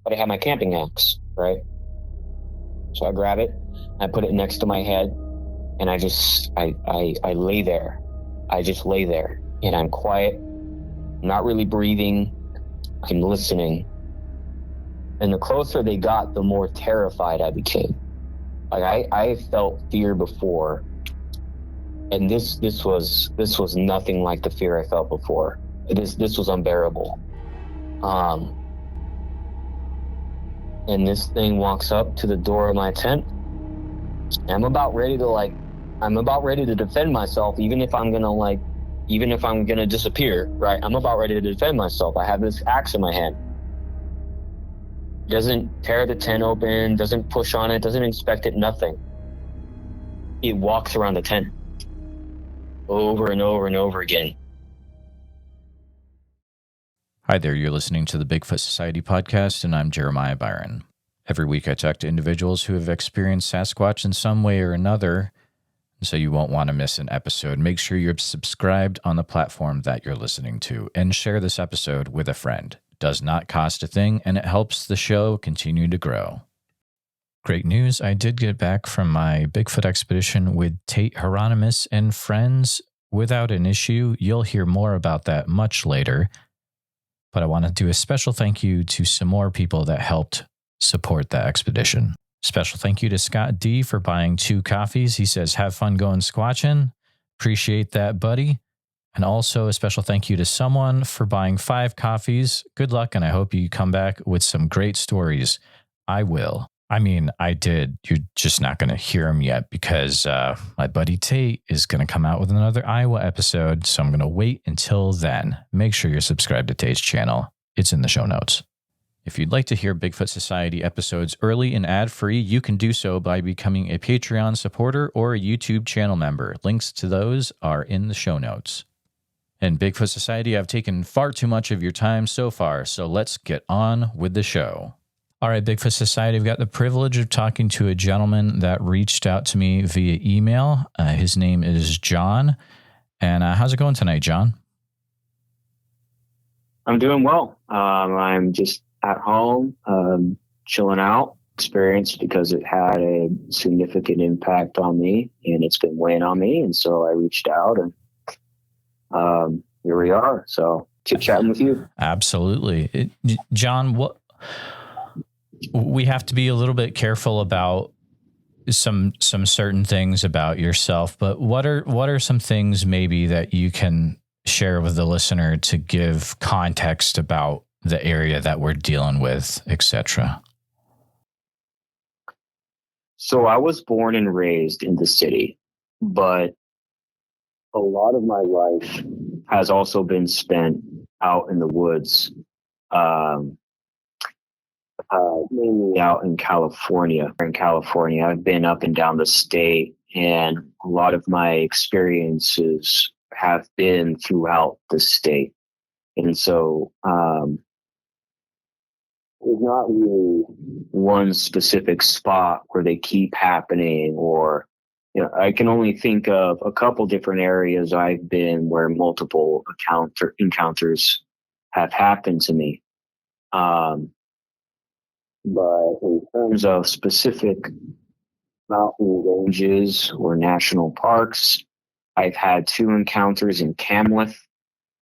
but I have my camping axe, right? So I grab it, I put it next to my head, and I lay there. I just lay there, and I'm quiet, not really breathing. I'm listening. And the closer they got, the more terrified I became. Like I felt fear before, and this was nothing like the fear I felt before. This was unbearable. And this thing walks up to the door of my tent. I'm about ready to defend myself, even if I'm gonna disappear, right? I'm about ready to defend myself. I have this axe in my hand. Doesn't tear the tent open, doesn't push on it, doesn't inspect it, nothing. It walks around the tent over and over and over again. Hi there, you're listening to the Bigfoot Society podcast, and I'm Jeremiah Byron. Every week I talk to individuals who have experienced Sasquatch in some way or another, so you won't want to miss an episode. Make sure you're subscribed on the platform that you're listening to, and share this episode with a friend. It does not cost a thing, and it helps the show continue to grow. Great news, I did get back from my Bigfoot expedition with Tate Hieronymus and friends without an issue. You'll hear more about that much later. But I want to do a special thank you to some more people that helped support that expedition. Special thank you to Scott D for buying 2 coffees. He says, have fun going squatching. Appreciate that, buddy. And also a special thank you to someone for buying 5 coffees. Good luck, and I hope you come back with some great stories. I will. I mean, I did. You're just not going to hear them yet because my buddy Tate is going to come out with another Iowa episode, so I'm going to wait until then. Make sure you're subscribed to Tate's channel. It's in the show notes. If you'd like to hear Bigfoot Society episodes early and ad-free, you can do so by becoming a Patreon supporter or a YouTube channel member. Links to those are in the show notes. And Bigfoot Society, I've taken far too much of your time so far, so let's get on with the show. All right, Bigfoot Society, I've got the privilege of talking to a gentleman that reached out to me via email. His name is John. And how's it going tonight, John? I'm doing well. I'm just at home, chilling out. Experience because it had a significant impact on me, and it's been weighing on me. And so I reached out, and here we are. So chit-chatting with you. Absolutely. John, we have to be a little bit careful about some certain things about yourself, but what are some things maybe that you can share with the listener to give context about the area that we're dealing with, etc.? So I was born and raised in the city, but a lot of my life has also been spent out in the woods. Mainly out in California. In California, I've been up and down the state, and a lot of my experiences have been throughout the state. And so there's not really one specific spot where they keep happening, or I can only think of a couple different areas I've been where multiple encounters have happened to me. But in terms of specific mountain ranges or national parks, I've had 2 encounters in Klamath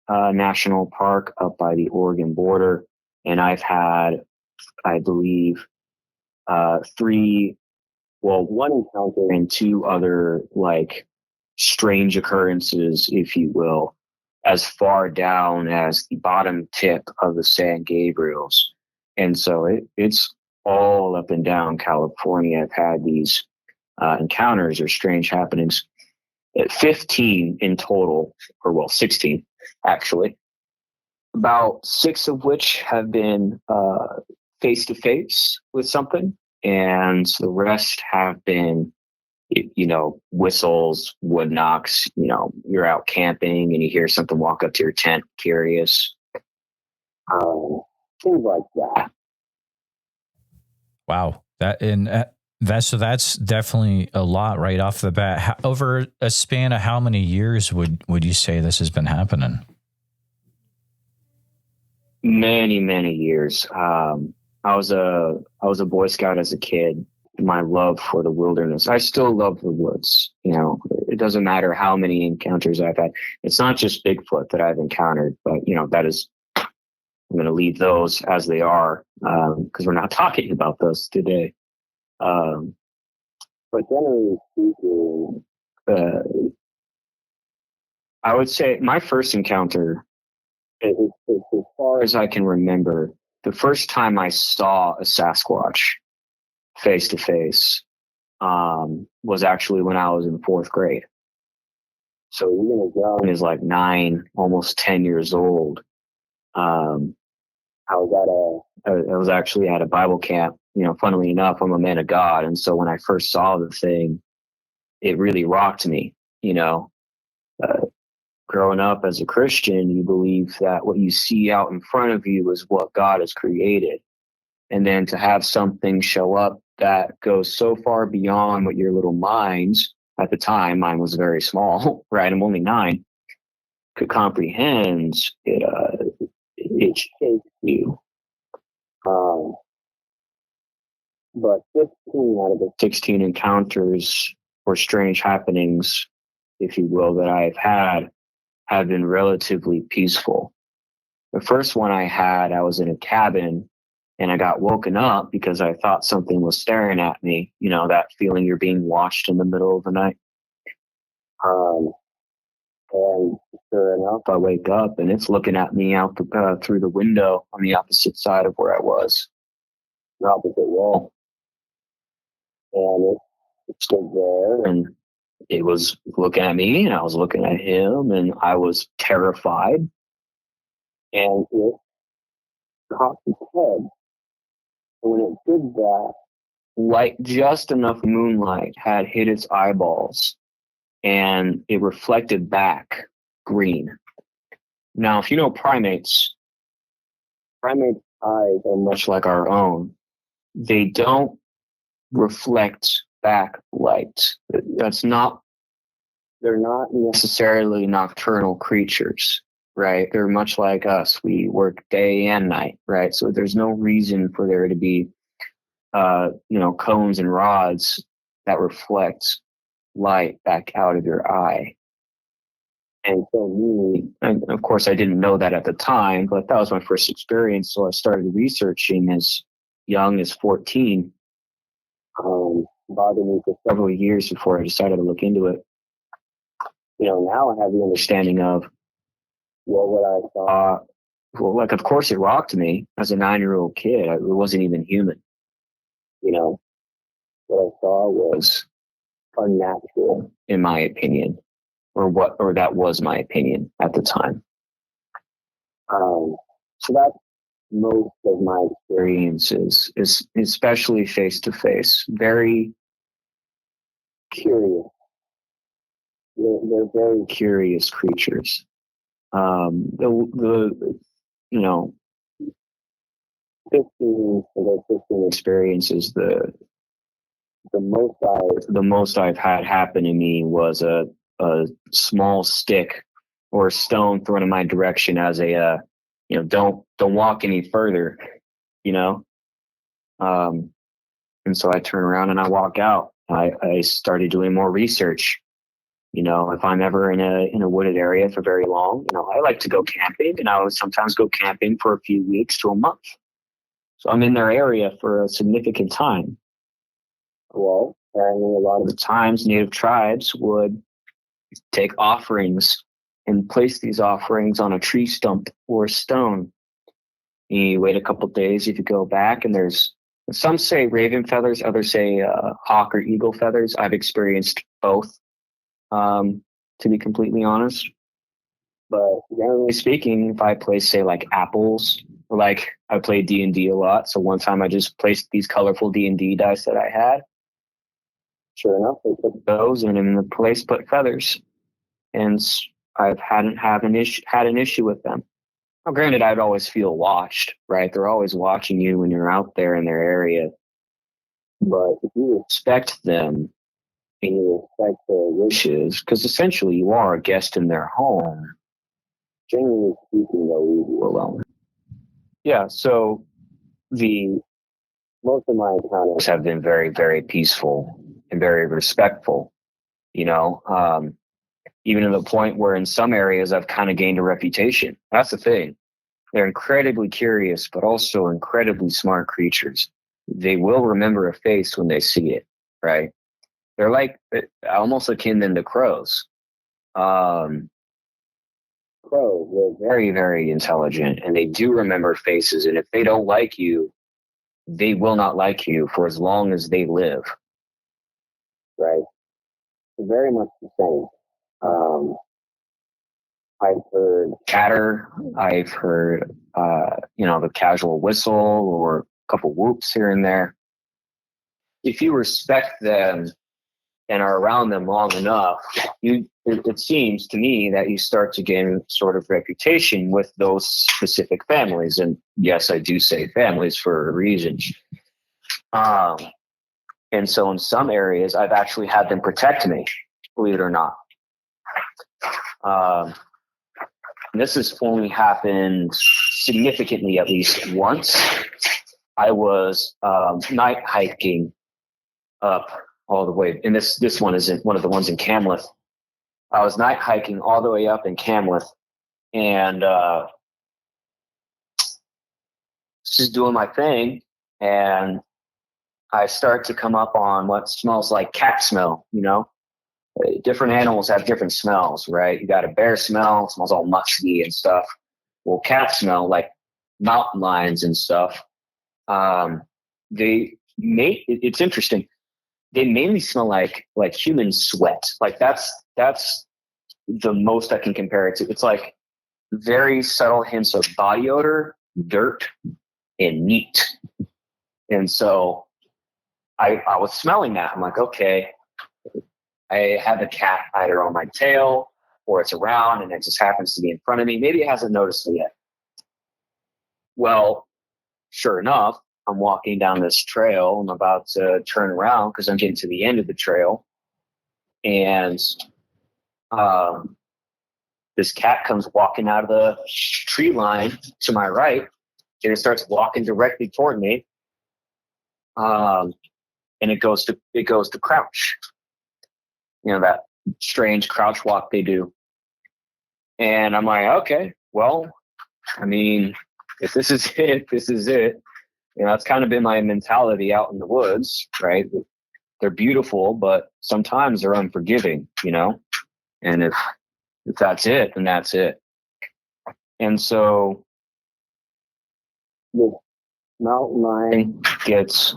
National Park up by the Oregon border. And I've had, I believe, 1 encounter and 2 other strange occurrences, if you will, as far down as the bottom tip of the San Gabriels. And so it's all up and down California. I've had these encounters or strange happenings. 15 in total, 16 actually. About 6 of which have been face-to-face with something, and the rest have been, whistles, wood knocks. You're out camping and you hear something walk up to your tent, curious. Things like that. Wow. That's definitely a lot right off the bat. Over a span of how many years would you say this has been happening? Many, many years. I was a Boy Scout as a kid. My love for the wilderness. I still love the woods. It doesn't matter how many encounters I've had. It's not just Bigfoot that I've encountered, but that is, I'm going to leave those as they are, because we're not talking about those today. Um, but generally speaking, I would say my first encounter, as far as I can remember, the first time I saw a Sasquatch face to face was actually when I was in fourth grade. So even as young as like 9, almost 10 years old, I was actually at a Bible camp. Funnily enough, I'm a man of God, and so when I first saw the thing, it really rocked me. Uh, Growing up as a Christian, you believe that what you see out in front of you is what God has created, and then to have something show up that goes so far beyond what your little minds at the time, mine was very small, right? I'm only 9, could comprehend. It shakes you. But 15 out of the 16 encounters or strange happenings, if you will, that I've had have been relatively peaceful. The first one I had, I was in a cabin and I got woken up because I thought something was staring at me. That feeling you're being watched in the middle of the night. And sure enough, I wake up and it's looking at me out through the window on the opposite side of where I was, the opposite wall. And it stood there and it was looking at me and I was looking at him and I was terrified. And it cocked its head. And when it did that, just enough moonlight had hit its eyeballs and it reflected back green. Now, if you know primates' eyes are much like our own. They don't reflect back light. They're not necessarily nocturnal creatures, right? They're much like us. We work day and night, right? So there's no reason for there to be, cones and rods that reflect light back out of your eye. And so and of course, I didn't know that at the time, but that was my first experience. So I started researching as young as 14. Bothered me for several years before I decided to look into it. Now I have the understanding of what I saw. Well, of course, it rocked me as a 9-year-old kid. It wasn't even human. What I saw was unnatural, in my opinion, or that was my opinion at the time. So that's most of my experiences, is especially face to face. Very curious. They're very curious creatures. The 15 experiences, the most I've had happen to me was a small stick or a stone thrown in my direction as a don't walk any further, and so I turn around and I walk out. I started doing more research. If I'm ever in a wooded area for very long, I like to go camping, and I would sometimes go camping for a few weeks to a month. So I'm in their area for a significant time. Well, apparently a lot of the times Native tribes would take offerings and place these offerings on a tree stump or a stone. You wait a couple of days, if you go back, and there's some say raven feathers, others say hawk or eagle feathers. I've experienced both, to be completely honest. But generally speaking, if I place, say, like apples, or like I play D&D a lot, so one time I just placed these colorful D&D dice that I had. Sure enough, they put those in, and the place put feathers, and I hadn't had an issue with them. Now, granted, I'd always feel watched, right? They're always watching you when you're out there in their area. But if you respect them and you respect their wishes, because essentially you are a guest in their home, generally speaking, they'll leave you alone. Yeah, so the most of my encounters have been very, very peaceful and very respectful, you know, even to the point where in some areas I've kind of gained a reputation. That's the thing. They're incredibly curious, but also incredibly smart creatures. They will remember a face when they see it, right? They're like almost akin them to crows. Crows, they're very, very intelligent, and they do remember faces. And if they don't like you, they will not like you for as long as they live. Right? Very much the same. I've heard chatter. I've heard, the casual whistle or a couple whoops here and there. If you respect them and are around them long enough, it seems to me that you start to gain sort of reputation with those specific families. And yes, I do say families for a reason. And so in some areas, I've actually had them protect me, believe it or not. This has only happened significantly at least once. I was night hiking up all the way, and this one isn't one of the ones in Klamath. I was night hiking all the way up in Klamath, and just doing my thing, and I start to come up on what smells like cat smell, you know? Different animals have different smells, right? You got a bear smell, it smells all musky and stuff. Well, cat smell, like mountain lions and stuff, it's interesting. They mainly smell like human sweat. Like that's the most I can compare it to. It's like very subtle hints of body odor, dirt, and meat. And so I was smelling that. I'm like, okay, I have a cat either on my tail or it's around and it just happens to be in front of me. Maybe it hasn't noticed it yet. Well, sure enough, I'm walking down this trail. I'm about to turn around because I'm getting to the end of the trail. And this cat comes walking out of the tree line to my right, and it starts walking directly toward me. And it goes to crouch. You know, that strange crouch walk they do. And I'm like, okay, well, I mean, if this is it, this is it. You know, that's kind of been my mentality out in the woods, right? They're beautiful, but sometimes they're unforgiving, you know? And if that's it, then that's it. And so the mountain lion gets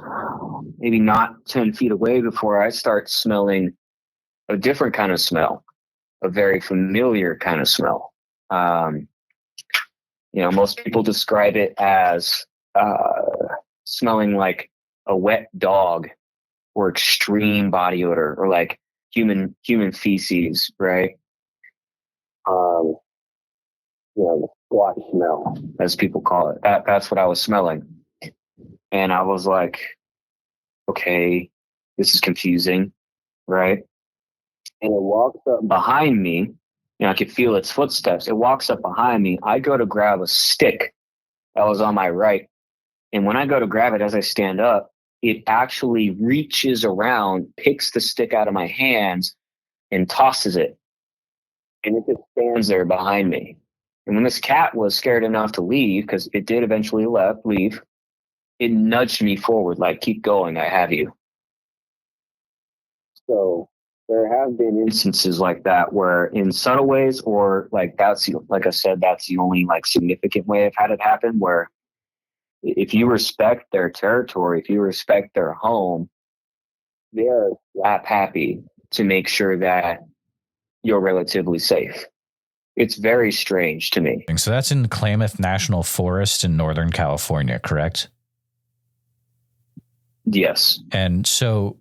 maybe not 10 feet away before I start smelling a different kind of smell, a very familiar kind of smell. Most people describe it as smelling like a wet dog or extreme body odor or like human feces, right? The squat smell, as people call it. That's what I was smelling. And I was like, okay, this is confusing, right? And it walks up behind me. I could feel its footsteps. It walks up behind me. I go to grab a stick that was on my right. And when I go to grab it as I stand up, it actually reaches around, picks the stick out of my hands, and tosses it. And it just stands there behind me. And when this cat was scared enough to leave, because it did eventually leave, it nudged me forward, like, keep going, I have you. So there have been instances like that where in subtle ways, or like like I said, that's the only like significant way I've had it happen, where if you respect their territory, if you respect their home, they're happy to make sure that you're relatively safe. It's very strange to me. So that's in Klamath National Forest in Northern California, correct? Yes. And so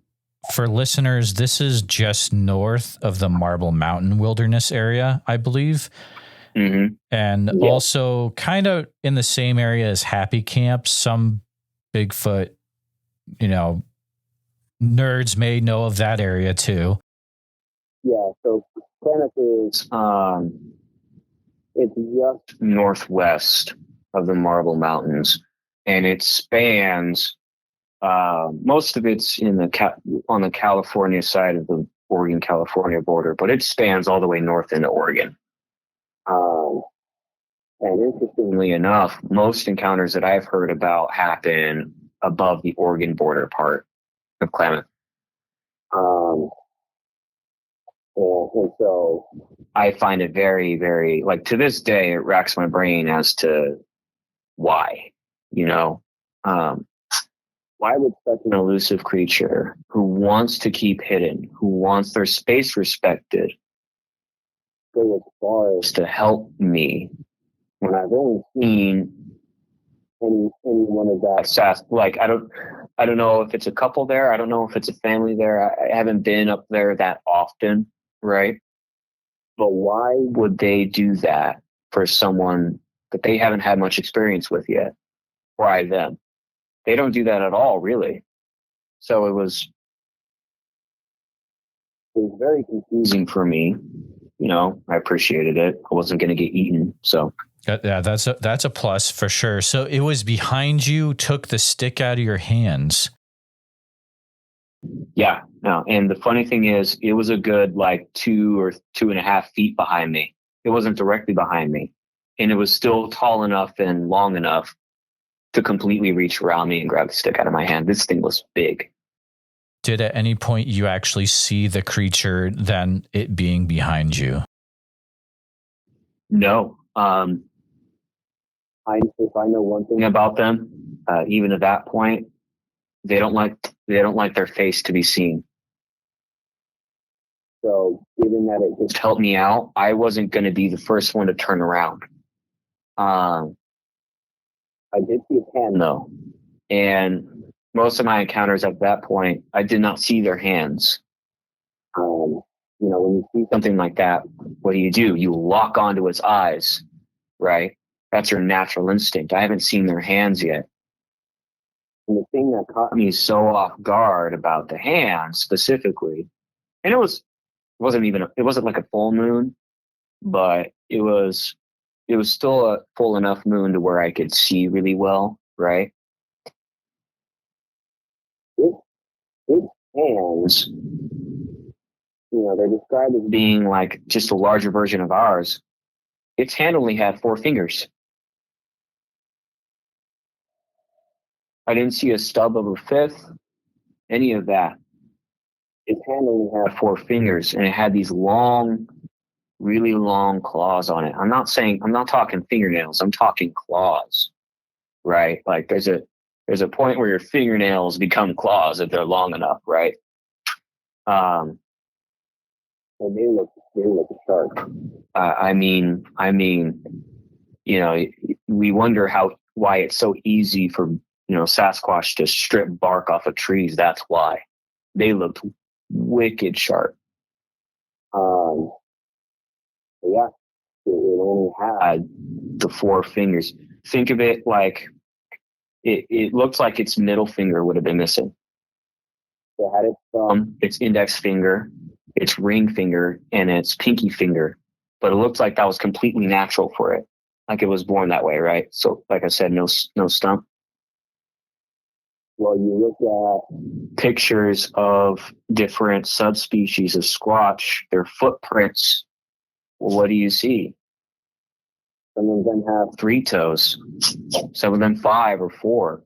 for listeners, this is just north of the Marble Mountain Wilderness area, I believe. Mm-hmm. And also kind of in the same area as Happy Camp. Some Bigfoot, nerds may know of that area too. Yeah, so Klamath is it's just northwest of the Marble Mountains, and it spans Most of it's on the California side of the Oregon-California border, but it spans all the way north into Oregon. And interestingly enough, most encounters that I've heard about happen above the Oregon border part of Klamath. And so I find it very, very, like, to this day, it racks my brain as to why, why would such an elusive creature who wants to keep hidden, who wants their space respected, go as far as to help me when I've only seen any one of that like I don't know if it's a couple there, I don't know if it's a family there. I haven't been up there that often, right? But why would they do that for someone that they haven't had much experience with yet? Why them? They don't do that at all, really. So it was very confusing for me. I appreciated it. I wasn't going to get eaten, so. Yeah, that's a plus for sure. So it was behind you, took the stick out of your hands. Yeah, no. And the funny thing is, it was a good 2 or 2.5 feet behind me. It wasn't directly behind me, and it was still tall enough and long enough to completely reach around me and grab the stick out of my hand. This thing was big. Did at any point you actually see the creature, then it being behind you? No. If I know one thing about them, even at that point, they don't like their face to be seen. So, given that it just helped me out, I wasn't going to be the first one to turn around. I did see a hand though, and most of my encounters at that point, I did not see their hands. When you see something like that, what do? You lock onto its eyes, right? That's your natural instinct. I haven't seen their hands yet. And the thing that caught me so off guard about the hands specifically, and it wasn't like a full moon, but it was still a full enough moon to where I could see really well, right? Its hands, they're described as being like just a larger version of ours. Its hand only had 4 fingers. I didn't see a stub of a fifth, any of that. Its hand only had 4 fingers, and it had these long, really long claws on it. I'm not talking fingernails. I'm talking claws, right? Like there's a point where your fingernails become claws if they're long enough, right? And they look sharp. We wonder why it's so easy for Sasquatch to strip bark off of trees. That's why they looked wicked sharp. Yeah, it only had the 4 fingers. Think of it like it looked like its middle finger would have been missing. It had its thumb, its index finger, its ring finger, and its pinky finger. But it looked like that was completely natural for it. Like it was born that way, right? So, like I said, no stump. Well, you look at pictures of different subspecies of Squatch, their footprints. Well, what do you see? Some of them have 3 toes. Some of them 5 or 4.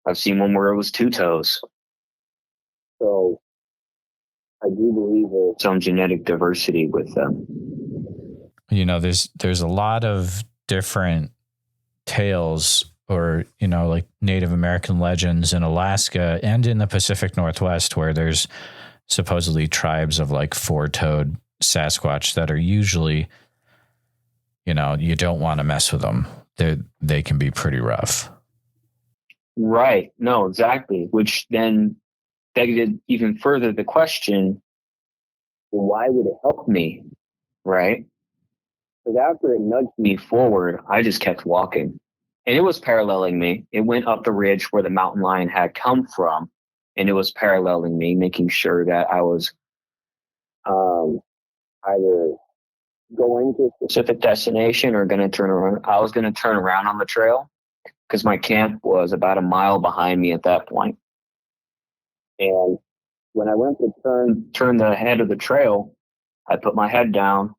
I've seen one where it was 2 toes. So I do believe there's some genetic diversity with them. There's a lot of different tales or, like Native American legends in Alaska and in the Pacific Northwest where there's supposedly tribes of like 4-toed Sasquatch that are usually, you don't want to mess with them. They can be pretty rough. Right. No, exactly. Which then begged even further the question, why would it help me? Right? Because after it nudged me forward, I just kept walking. And it was paralleling me. It went up the ridge where the mountain lion had come from, and it was paralleling me, making sure that I was either going to a specific destination or going to turn around. I was going to turn around on the trail because my camp was about a mile behind me at that point. And when I went to turn the head of the trail, I put my head down,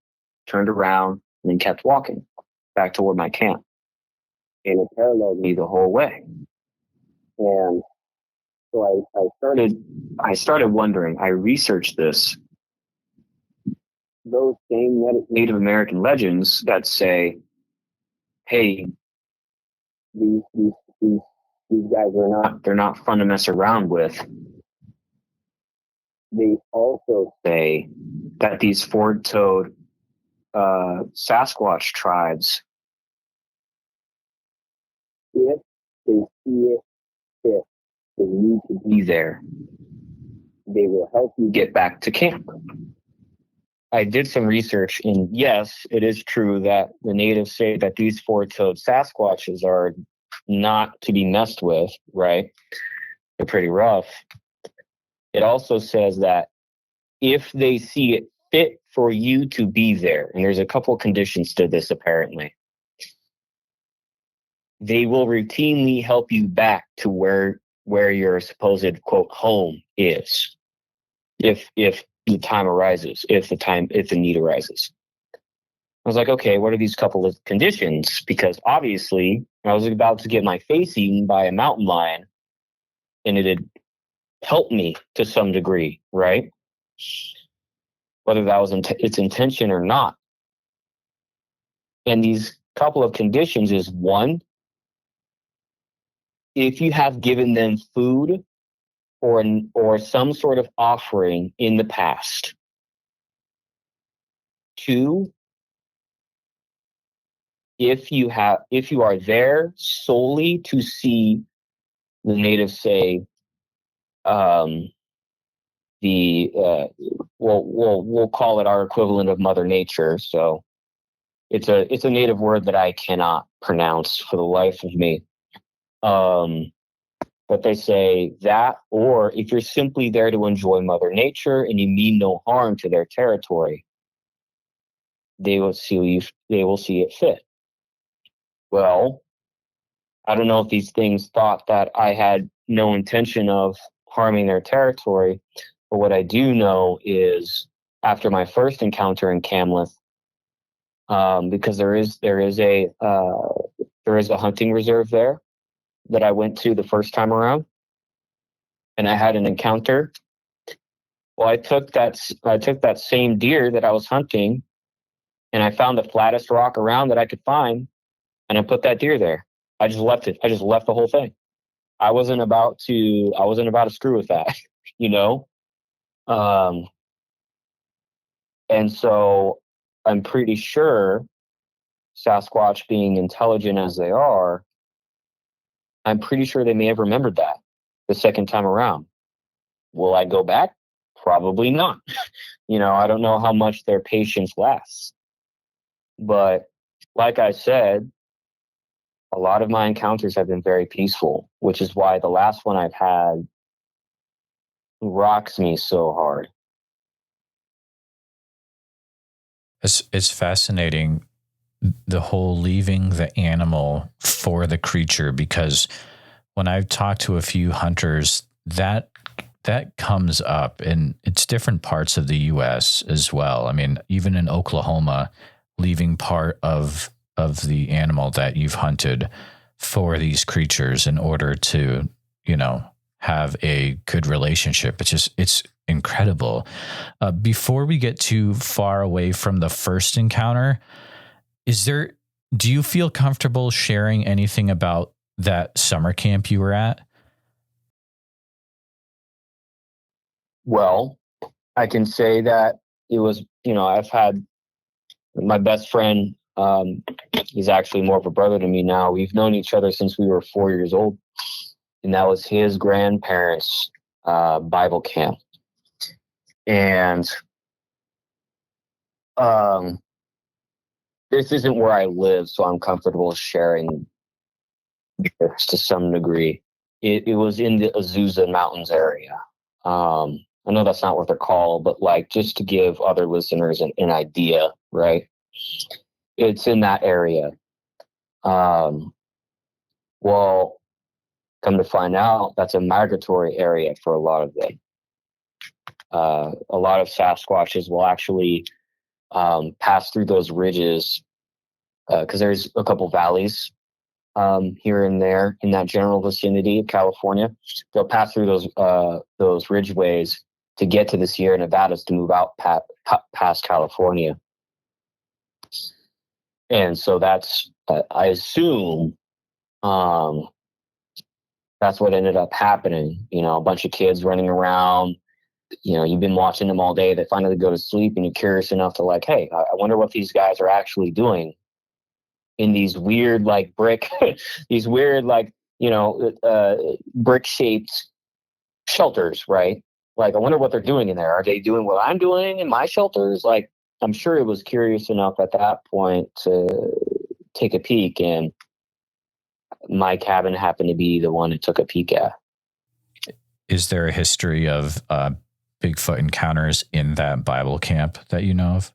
turned around, and then kept walking back toward my camp. And it paralleled me the whole way. And so I started wondering. I researched this. Those same Native American legends that say, "Hey, these guys they're not fun to mess around with." They also say that these four-toed Sasquatch tribes, if they see it fit, they need to be there. They will help you get back to camp. I did some research, and yes, it is true that the natives say that these four-toed Sasquatches are not to be messed with, right? They're pretty rough. It also says that if they see it fit for you to be there, and there's a couple of conditions to this apparently, they will routinely help you back to where your supposed quote home is, if the time arises, if the need arises. I was like, okay, what are these couple of conditions? Because obviously I was about to get my face eaten by a mountain lion, and it had helped me to some degree, right? Whether that was its intention or not. And these couple of conditions is, one, if you have given them food or some sort of offering in the past. Two, if you are there solely to see the natives say, we'll call it our equivalent of Mother Nature. So it's a native word that I cannot pronounce for the life of me. But they say that, or if you're simply there to enjoy Mother Nature and you mean no harm to their territory, they will see it fit. Well, I don't know if these things thought that I had no intention of harming their territory, but what I do know is after my first encounter in Klamath, because there is a hunting reserve there that I went to the first time around, and I had an encounter. Well, I took that same deer that I was hunting, and I found the flattest rock around that I could find, and I put that deer there. I just left it. I just left the whole thing. I wasn't about to screw with that, you know? And so I'm pretty sure Sasquatch, being intelligent as they are, I'm pretty sure they may have remembered that the second time around. Will I go back? Probably not. I don't know how much their patience lasts. But like I said, a lot of my encounters have been very peaceful, which is why the last one I've had rocks me so hard. It's fascinating, the whole leaving the animal for the creature, because when I've talked to a few hunters, that comes up, and it's different parts of the U.S. as well. I mean, even in Oklahoma, leaving part of the animal that you've hunted for these creatures in order to, have a good relationship. It's incredible. Before we get too far away from the first encounter, do you feel comfortable sharing anything about that summer camp you were at? Well, I can say that it was, I've had my best friend. He's actually more of a brother to me now. We've known each other since we were 4 years old, and that was his grandparents' Bible camp. And this isn't where I live, so I'm comfortable sharing this to some degree. It was in the Azusa Mountains area. I know that's not what they're called, but just to give other listeners an idea, right? It's in that area. Well, come to find out, that's a migratory area for a lot of them. A lot of Sasquatches will actually pass through those ridges because there's a couple valleys here and there in that general vicinity of California. They'll pass through those ridgeways to get to the Sierra Nevadas to move out past California. And so that's, I assume, that's what ended up happening. You know, a bunch of kids running around. You know, you've been watching them all day. They finally go to sleep, and you're curious enough to like, hey, I wonder what these guys are actually doing in these weird, like these weird, like, you know, brick shaped shelters, right? Like, I wonder what they're doing in there. Are they doing what I'm doing in my shelters? Like, I'm sure it was curious enough at that point to take a peek, and my cabin happened to be the one it took a peek at. Is there a history of Bigfoot encounters in that Bible camp that you know of?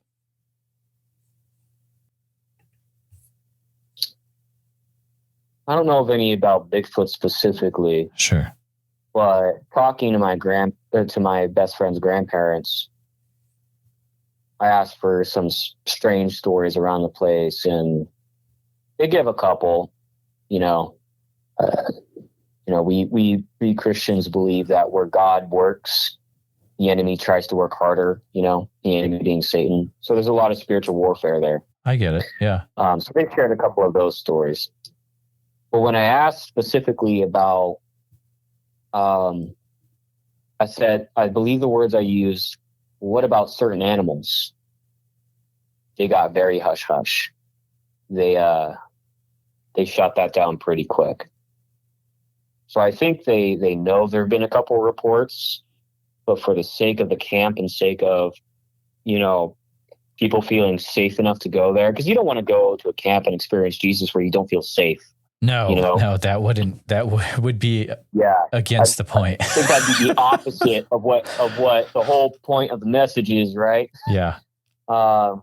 I don't know of any about Bigfoot specifically. Sure. But talking to my best friend's grandparents, I asked for some strange stories around the place, and they give a couple. You know, we Christians believe that where God works, the enemy tries to work harder. You know, the enemy being Satan. So there's a lot of spiritual warfare there. I get it. Yeah. So they shared a couple of those stories. But when I asked specifically about, I said, I believe the words I used, what about certain animals? They got very hush hush. They shut that down pretty quick. So I think they know there have been a couple reports, but for the sake of the camp and sake of, you know, people feeling safe enough to go there, because you don't want to go to a camp and experience Jesus where you don't feel safe. No, you know? No, that would be against the point. I think that'd be the opposite of what the whole point of the message is, right? Yeah. I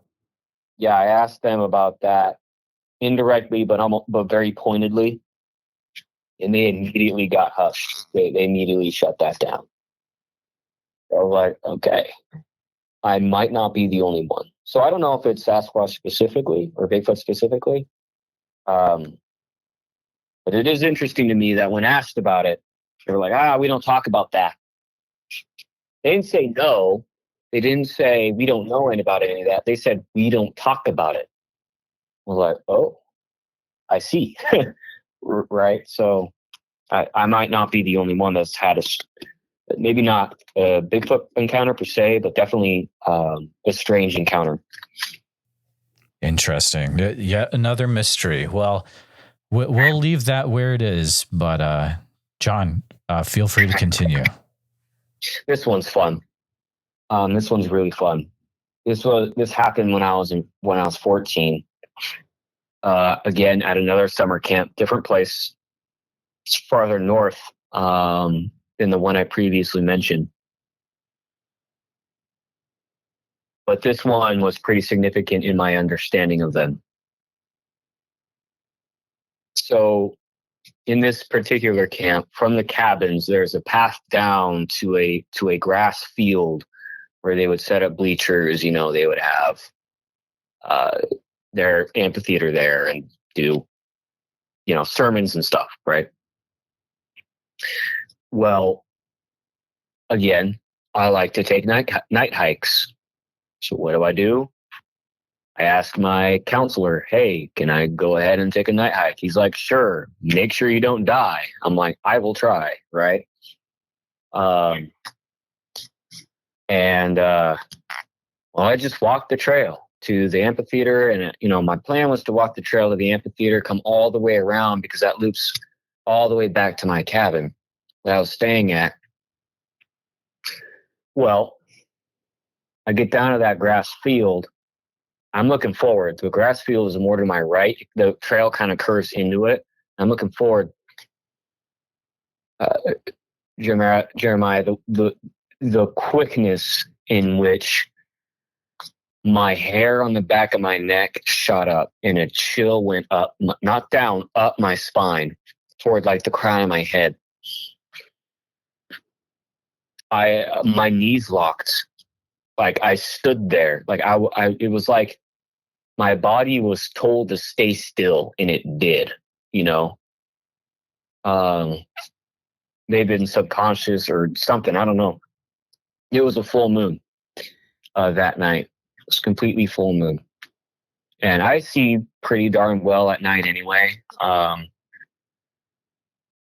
asked them about that indirectly, but very pointedly, and they immediately got hushed. They immediately shut that down. I was like, okay, I might not be the only one. So I don't know if it's Sasquatch specifically or Bigfoot specifically. But it is interesting to me that when asked about it, they were like, we don't talk about that. They didn't say no. They didn't say we don't know about any of that. They said we don't talk about it. I was like, oh, I see. Right? So I might not be the only one that's had maybe not a Bigfoot encounter per se, but definitely a strange encounter. Interesting. Yet another mystery. Well, we'll leave that where it is, but John, feel free to continue. This one's fun. This one's really fun. This happened when I was 14. Again, at another summer camp, different place, farther north than the one I previously mentioned. But this one was pretty significant in my understanding of them. So in this particular camp, from the cabins, there's a path down to a grass field where they would set up bleachers. You know, they would have their amphitheater there and do, you know, sermons and stuff, right? Well, again, I like to take night hikes. So what do? I ask my counselor, hey, can I go ahead and take a night hike? He's like, sure. Make sure you don't die. I'm like, I will try, right? I just walked the trail to the amphitheater, and you know, my plan was to walk the trail to the amphitheater, come all the way around because that loops all the way back to my cabin that I was staying at. Well, I get down to that grass field. I'm looking forward. The grass field is more to my right. The trail kind of curves into it. I'm looking forward. Jeremiah, the quickness in which my hair on the back of my neck shot up and a chill went up, not down, up my spine. toward like the crown of my head. My knees locked. Like I stood there. Like it was like my body was told to stay still, and it did. You know, um, maybe been subconscious or something. I don't know. It was a full moon that night. It was completely full moon, and I see pretty darn well at night anyway.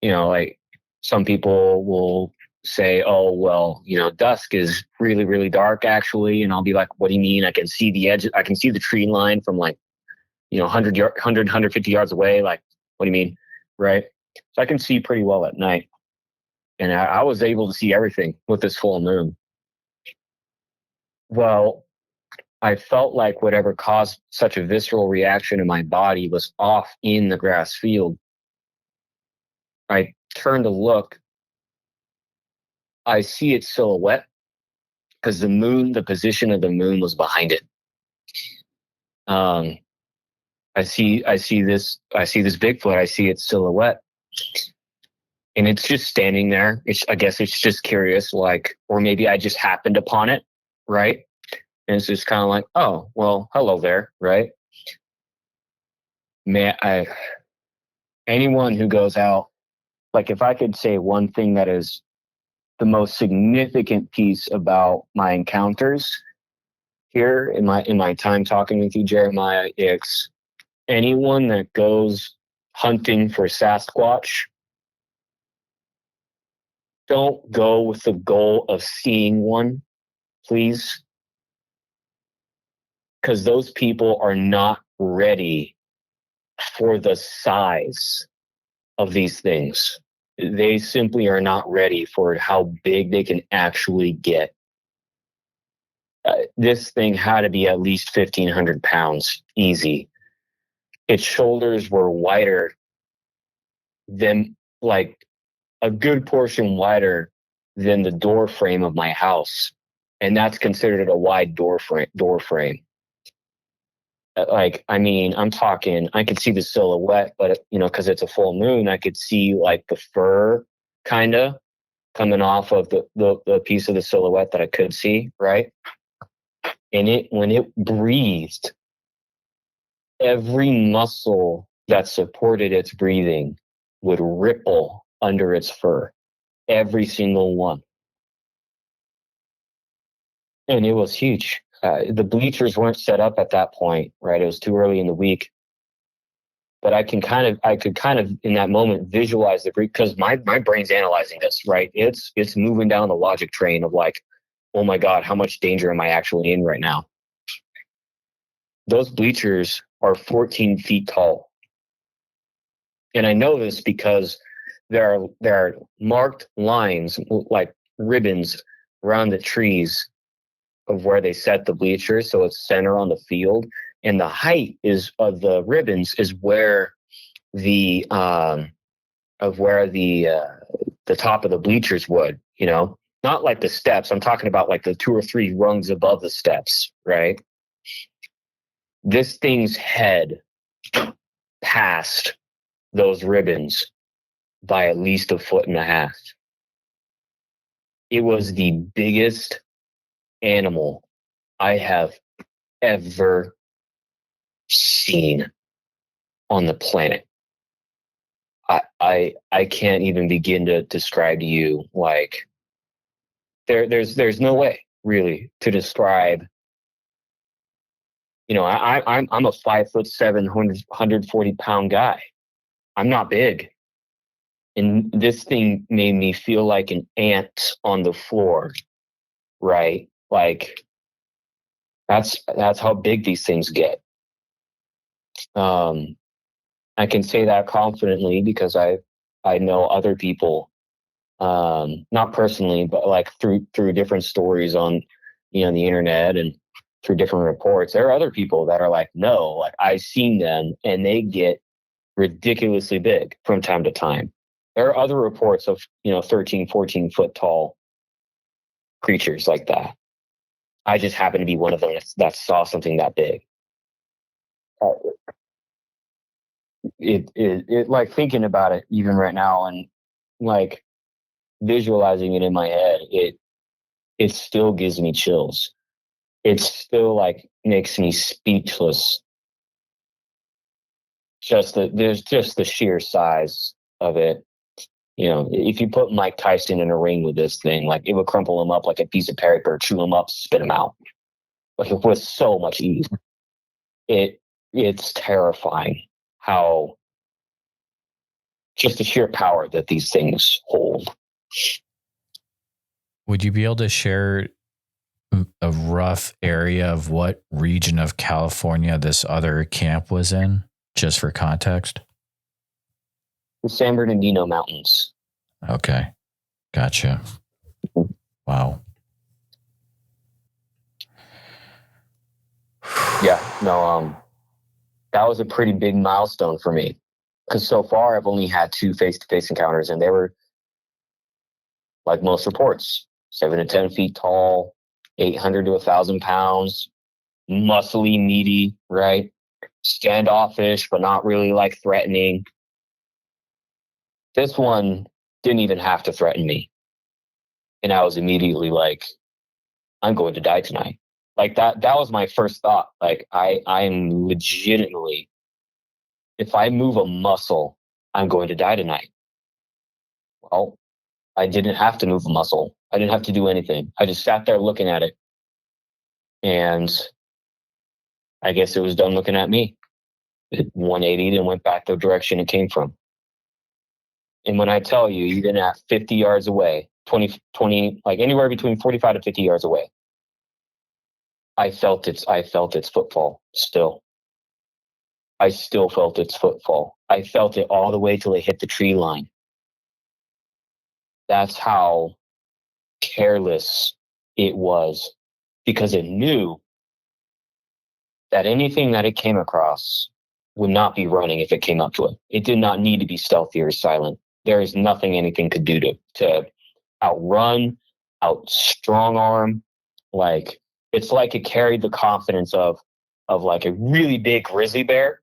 Like some people will say, "Oh, well, dusk is really, really dark, actually," and I'll be like, "What do you mean? I can see the edge. I can see the tree line from like 150 yards away. Like, what do you mean, right?" So I can see pretty well at night, and I was able to see everything with this full moon. Well, I felt like whatever caused such a visceral reaction in my body was off in the grass field. I turned to look. I see its silhouette because the position of the moon was behind it. I see this Bigfoot. I see its silhouette, and it's just standing there. I guess it's just curious, like, or maybe I just happened upon it, right? And it's just kind of like, oh, well, hello there, right? Man, anyone who goes out, like, if I could say one thing that is the most significant piece about my encounters here in my time talking with you, Jeremiah, it's anyone that goes hunting for Sasquatch, don't go with the goal of seeing one, please. Because those people are not ready for the size of these things. They simply are not ready for how big they can actually get. This thing had to be at least 1,500 pounds, easy. Its shoulders were wider than, like, a good portion wider than the door frame of my house. And that's considered a wide door frame. Like, I mean, I'm talking, I could see the silhouette, but, because it's a full moon, I could see like the fur kind of coming off of the piece of the silhouette that I could see, right? And when it breathed, every muscle that supported its breathing would ripple under its fur, every single one. And it was huge. The bleachers weren't set up at that point, right? It was too early in the week. But I could kind of in that moment visualize because my brain's analyzing this, right? It's moving down the logic train of like, oh my God, how much danger am I actually in right now? Those bleachers are 14 feet tall. And I know this because there are marked lines, like ribbons, around the trees of where they set the bleachers, so it's center on the field, and the height of the ribbons is where the top of the bleachers would, not like the steps. I'm talking about like the 2 or 3 rungs above the steps, right? This thing's head passed those ribbons by at least 1.5 feet. It was the biggest animal I have ever seen on the planet. I can't even begin to describe to you, like, there's no way really to describe. I'm a 5'7", 140-pound guy. I'm not big, and this thing made me feel like an ant on the floor, right? Like, that's how big these things get. I can say that confidently because I know other people, not personally, but like through different stories on, the internet and through different reports. There are other people that are like, no, like I've seen them and they get ridiculously big from time to time. There are other reports of, 13, 14 foot tall creatures like that. I just happen to be one of them that saw something that big. it like thinking about it even right now and like visualizing it in my head, it still gives me chills. It still like makes me speechless. There's just the sheer size of it. You know, if you put Mike Tyson in a ring with this thing, like it would crumple him up like a piece of paper, chew him up, spit him out, like with so much ease. It's terrifying how just the sheer power that these things hold. Would you be able to share a rough area of what region of California this other camp was in, just for context? The San Bernardino Mountains. Okay. Gotcha. Wow. Yeah, no, that was a pretty big milestone for me because so far I've only had 2 face-to-face encounters, and they were like most reports, 7 to 10 feet tall, 800 to 1,000 pounds, muscly, meaty, right? Standoffish, but not really like threatening. This one didn't even have to threaten me. And I was immediately like, I'm going to die tonight. Like that was my first thought. Like I'm legitimately, if I move a muscle, I'm going to die tonight. Well, I didn't have to move a muscle. I didn't have to do anything. I just sat there looking at it. And I guess it was done looking at me. It 180'd and went back the direction it came from. And when I tell you, even at 50 yards away, 20, like anywhere between 45 to 50 yards away, I felt its footfall still. I still felt its footfall. I felt it all the way till it hit the tree line. That's how careless it was, because it knew that anything that it came across would not be running if it came up to it. It did not need to be stealthy or silent. There is nothing anything could do to outrun, out strong arm. Like it's like it carried the confidence of like a really big grizzly bear,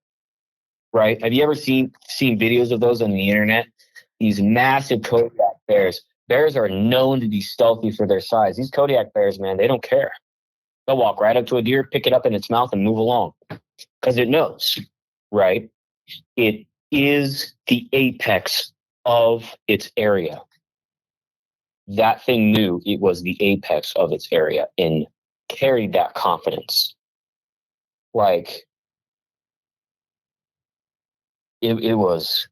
right? Have you ever seen videos of those on the internet? These massive Kodiak bears. Bears are known to be stealthy for their size. These Kodiak bears, man, they don't care. They'll walk right up to a deer, pick it up in its mouth, and move along because it knows, right? It is the apex of its area. That thing knew it was the apex of its area and carried that confidence. Like it was.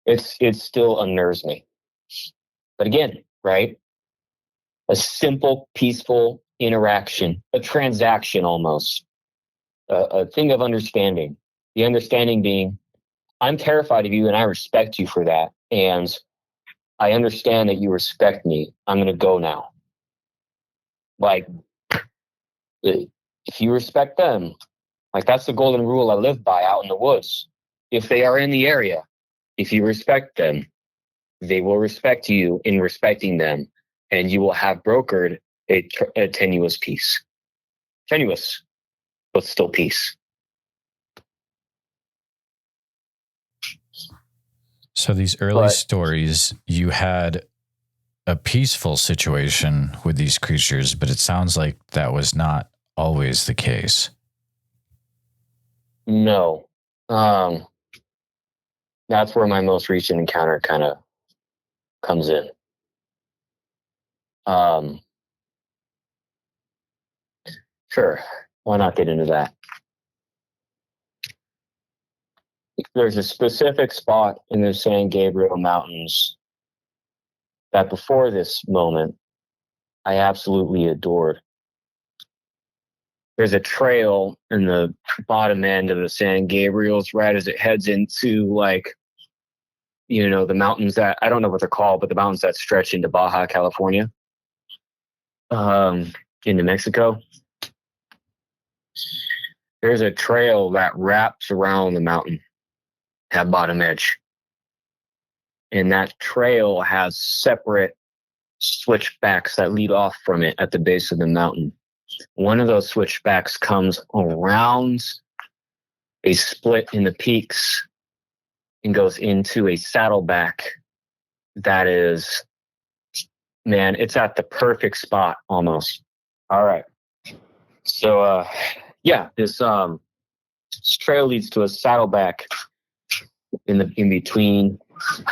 It still unnerves me. But again, right? A simple, peaceful interaction, a transaction almost, a thing of understanding. The understanding being, I'm terrified of you and I respect you for that. And I understand that you respect me. I'm going to go now. Like, if you respect them, like that's the golden rule I live by out in the woods. If they are in the area, if you respect them, they will respect you in respecting them, and you will have brokered a tenuous peace. Tenuous, but still peace. So these early stories, you had a peaceful situation with these creatures, but it sounds like that was not always the case. No. That's where my most recent encounter kind of comes in. Sure. Why not get into that? There's a specific spot in the San Gabriel Mountains that before this moment, I absolutely adored. There's a trail in the bottom end of the San Gabriels right as it heads into like, you know, the mountains that I don't know what they're called, but the mountains that stretch into Baja California, into Mexico. There's a trail that wraps around the mountain at bottom edge. And that trail has separate switchbacks that lead off from it at the base of the mountain. One of those switchbacks comes around a split in the peaks and goes into a saddleback that is, man, it's at the perfect spot almost. All right. So, this trail leads to a saddleback in between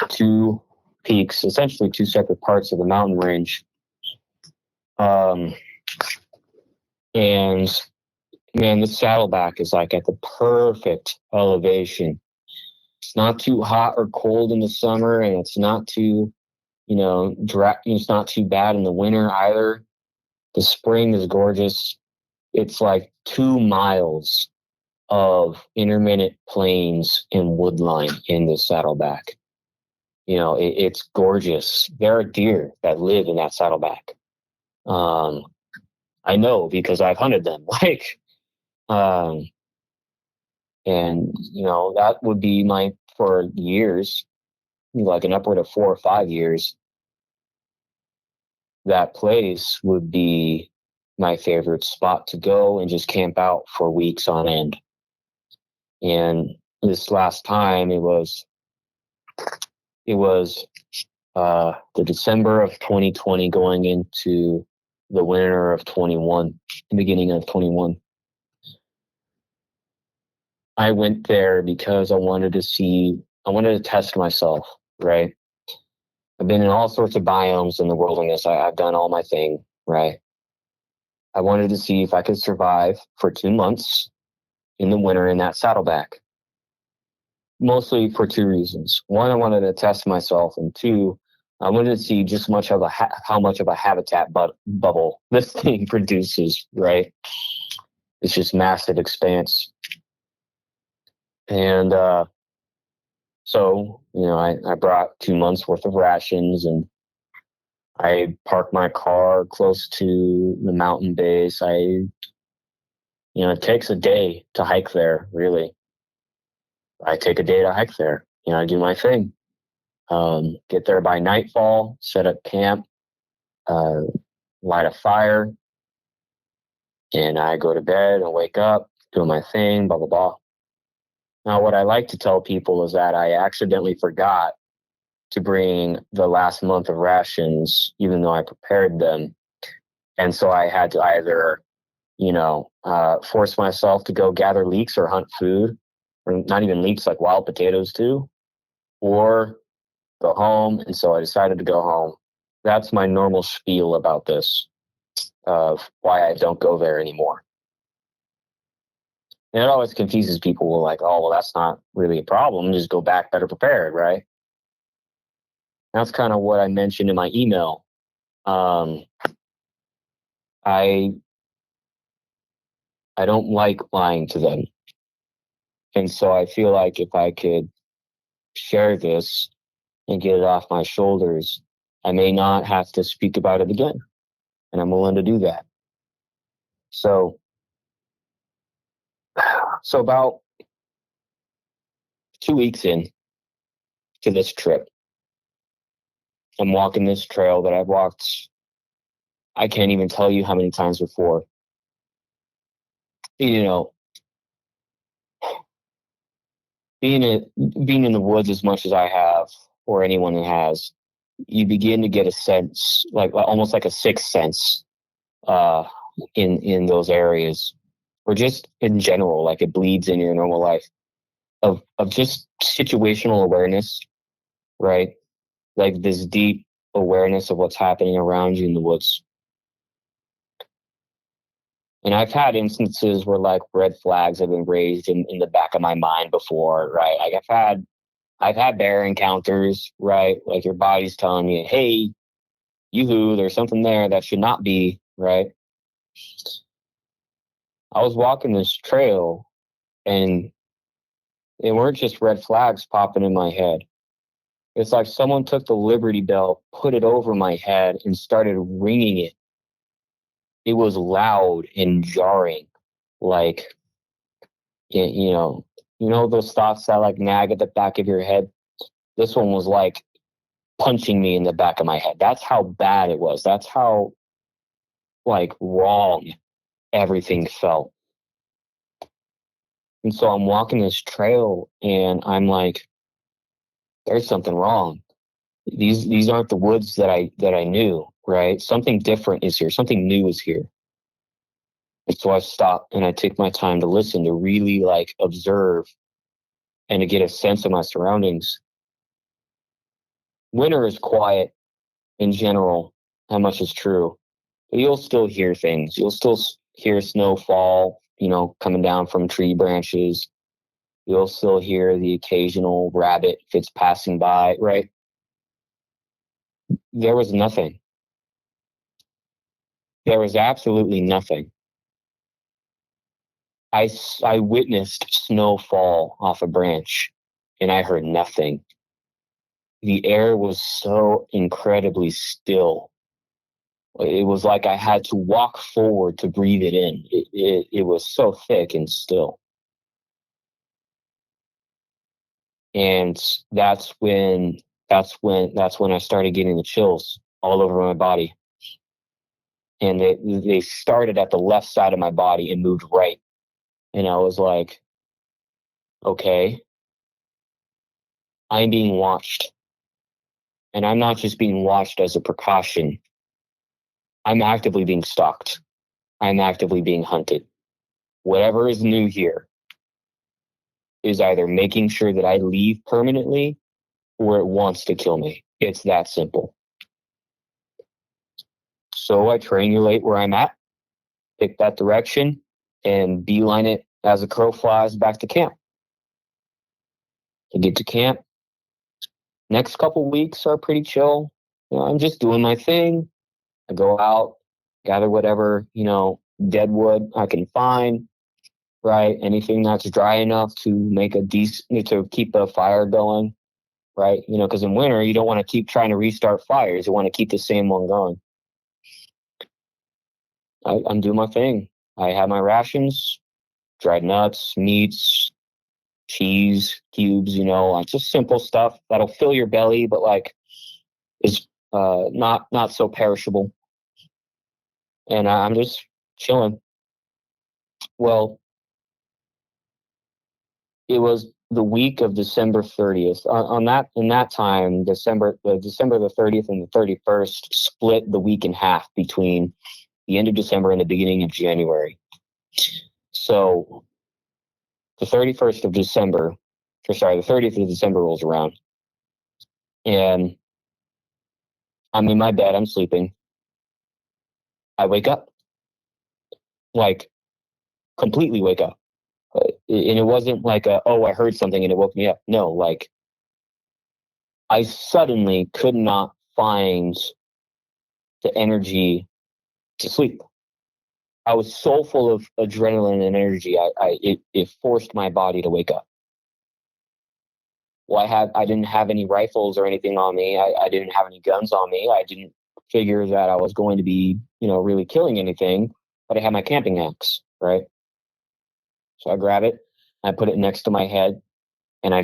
two peaks, essentially two separate parts of the mountain range. And man, the saddleback is like at the perfect elevation. It's not too hot or cold in the summer, and it's not too, it's not too bad in the winter either. The spring is gorgeous. It's like 2 miles of intermittent plains and woodline in the saddleback. It's gorgeous. There are deer that live in that saddleback. I know because I've hunted them. And that would be for years, like an upward of 4 or 5 years. That place would be my favorite spot to go and just camp out for weeks on end. And this last time it was the December of 2020 going into the winter of 21, beginning of 21. I went there because I wanted to test myself, right? I've been in all sorts of biomes in the wilderness. I've done all my thing, right? I wanted to see if I could survive for 2 months in the winter in that saddleback. Mostly for 2 reasons. One, I wanted to test myself, and 2, I wanted to see just how much of a habitat bubble this thing produces, right? It's just massive expanse. And so, I brought 2 months worth of rations, and I parked my car close to the mountain base. It takes a day to hike there, really. I take a day to hike there. I do my thing. Get there by nightfall, set up camp, light a fire, and I go to bed and wake up, do my thing, blah, blah, blah. Now, what I like to tell people is that I accidentally forgot to bring the last month of rations, even though I prepared them. And so I had to either, force myself to go gather leeks or hunt food, or not even leeks, like wild potatoes too, or go home. And so I decided to go home. That's my normal spiel about this, of why I don't go there anymore. And it always confuses people. We're like, oh, well, that's not really a problem. Just go back better prepared, right? That's kind of what I mentioned in my email. I don't like lying to them. And so I feel like if I could share this and get it off my shoulders, I may not have to speak about it again. And I'm willing to do that. So about 2 weeks in to this trip, I'm walking this trail that I've walked, I can't even tell you how many times before. Being in the woods as much as I have, or anyone who has, you begin to get a sense, like almost like a sixth sense, in those areas, or just in general, like it bleeds in your normal life, of just situational awareness, right? Like this deep awareness of what's happening around you in the woods. And I've had instances where like red flags have been raised in the back of my mind before, right? Like I've had bear encounters, right? Like your body's telling you, hey, yoo-hoo, there's something there that should not be, right? I was walking this trail and they weren't just red flags popping in my head. It's like someone took the Liberty Bell, put it over my head, and started ringing it. It was loud and jarring, like, those thoughts that like nag at the back of your head. This one was like punching me in the back of my head. That's how bad it was. That's how like wrong everything felt. And so I'm walking this trail and I'm like, there's something wrong. These aren't the woods that I knew, right? Something different is here. Something new is here. And so I stop and I take my time to listen, to really like observe and to get a sense of my surroundings. Winter is quiet in general. How much is true? But you'll still hear things. You'll still hear snowfall, coming down from tree branches. You'll still hear the occasional rabbit if it's passing by, right? There was nothing. There was absolutely nothing. I witnessed snow fall off a branch and I heard nothing. The air was so incredibly still. It was like I had to walk forward to breathe it in. It was so thick and still. And that's when I started getting the chills all over my body. And they started at the left side of my body and moved right. And I was like, okay, I'm being watched. And I'm not just being watched as a precaution. I'm actively being stalked. I'm actively being hunted. Whatever is new here is either making sure that I leave permanently or it wants to kill me. It's that simple. So I triangulate where I'm at, pick that direction, and beeline it as a crow flies back to camp. I get to camp. Next couple weeks are pretty chill. I'm just doing my thing. I go out, gather whatever, dead wood I can find, right? Anything that's dry enough to make to keep a fire going, right? Because in winter, you don't want to keep trying to restart fires. You want to keep the same one going. I'm doing my thing. I have my rations, dried nuts, meats, cheese cubes, just simple stuff that'll fill your belly, but like is not so perishable. And I'm just chilling. Well, it was the week of December 30th. In that time, December the 30th and the 31st split the week in half between the end of December and the beginning of January. So the 31st of December, the 30th of December rolls around and I'm in my bed, I'm sleeping. I wake up, like completely wake up. And it wasn't like I heard something and it woke me up. No, like I suddenly could not find the energy to sleep. I was so full of adrenaline and energy. It forced my body to wake up. Well, I didn't have any rifles or anything on me. I didn't have any guns on me. I didn't figure that I was going to be, really killing anything, but I had my camping axe, right? So I grab it, I put it next to my head, and I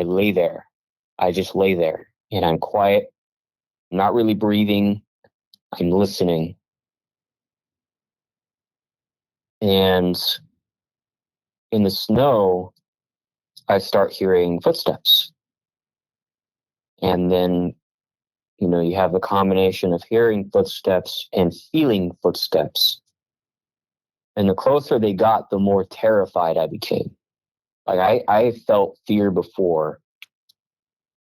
lay there. I just lay there and I'm quiet, not really breathing. I'm listening. And in the snow, I start hearing footsteps. And then, you have a combination of hearing footsteps and feeling footsteps. And the closer they got, the more terrified I became. Like I felt fear before.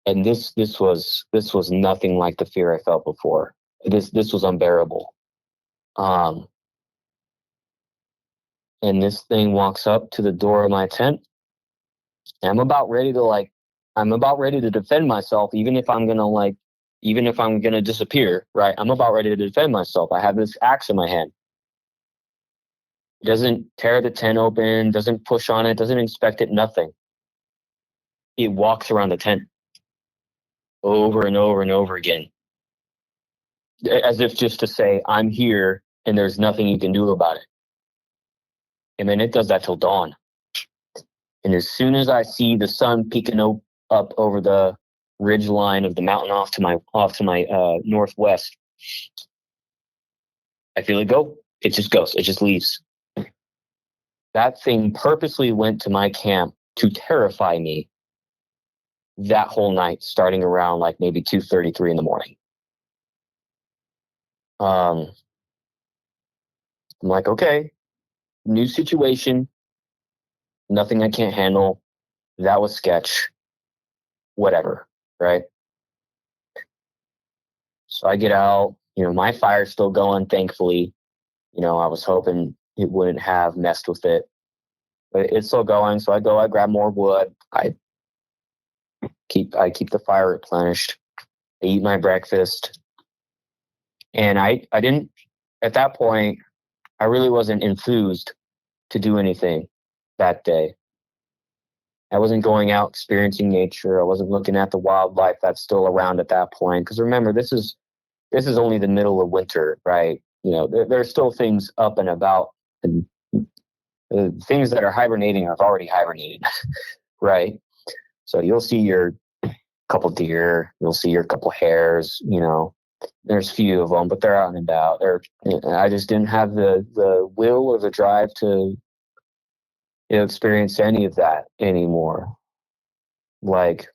And this was nothing like the fear I felt before. This was unbearable. And this thing walks up to the door of my tent. And I'm about ready to defend myself, even if I'm gonna disappear, right? I'm about ready to defend myself. I have this axe in my hand. It doesn't tear the tent open, doesn't push on it, doesn't inspect it, nothing. It walks around the tent over and over and over again, as if just to say, I'm here and there's nothing you can do about it. And then it does that till dawn. And as soon as I see the sun peeking up over the ridge line of the mountain off to my northwest, I feel it go. It just goes. It just leaves. That thing purposely went to my camp to terrify me that whole night, starting around like maybe 2:33 in the morning. I'm like, okay, new situation, nothing I can't handle. That was sketch, whatever, right? So I get out, my fire's still going, thankfully. I was hoping it wouldn't have messed with it, but it's still going. So I grab more wood. I keep the fire replenished. I eat my breakfast. And I didn't, at that point, I really wasn't enthused to do anything that day. I wasn't going out experiencing nature. I wasn't looking at the wildlife that's still around at that point. Because remember, this is only the middle of winter, right? There's still things up and about, and things that are hibernating have already hibernated, right? So you'll see your couple deer, you'll see your couple hares. There's few of them, but they're out and about. I just didn't have the will or the drive to experience any of that anymore. Like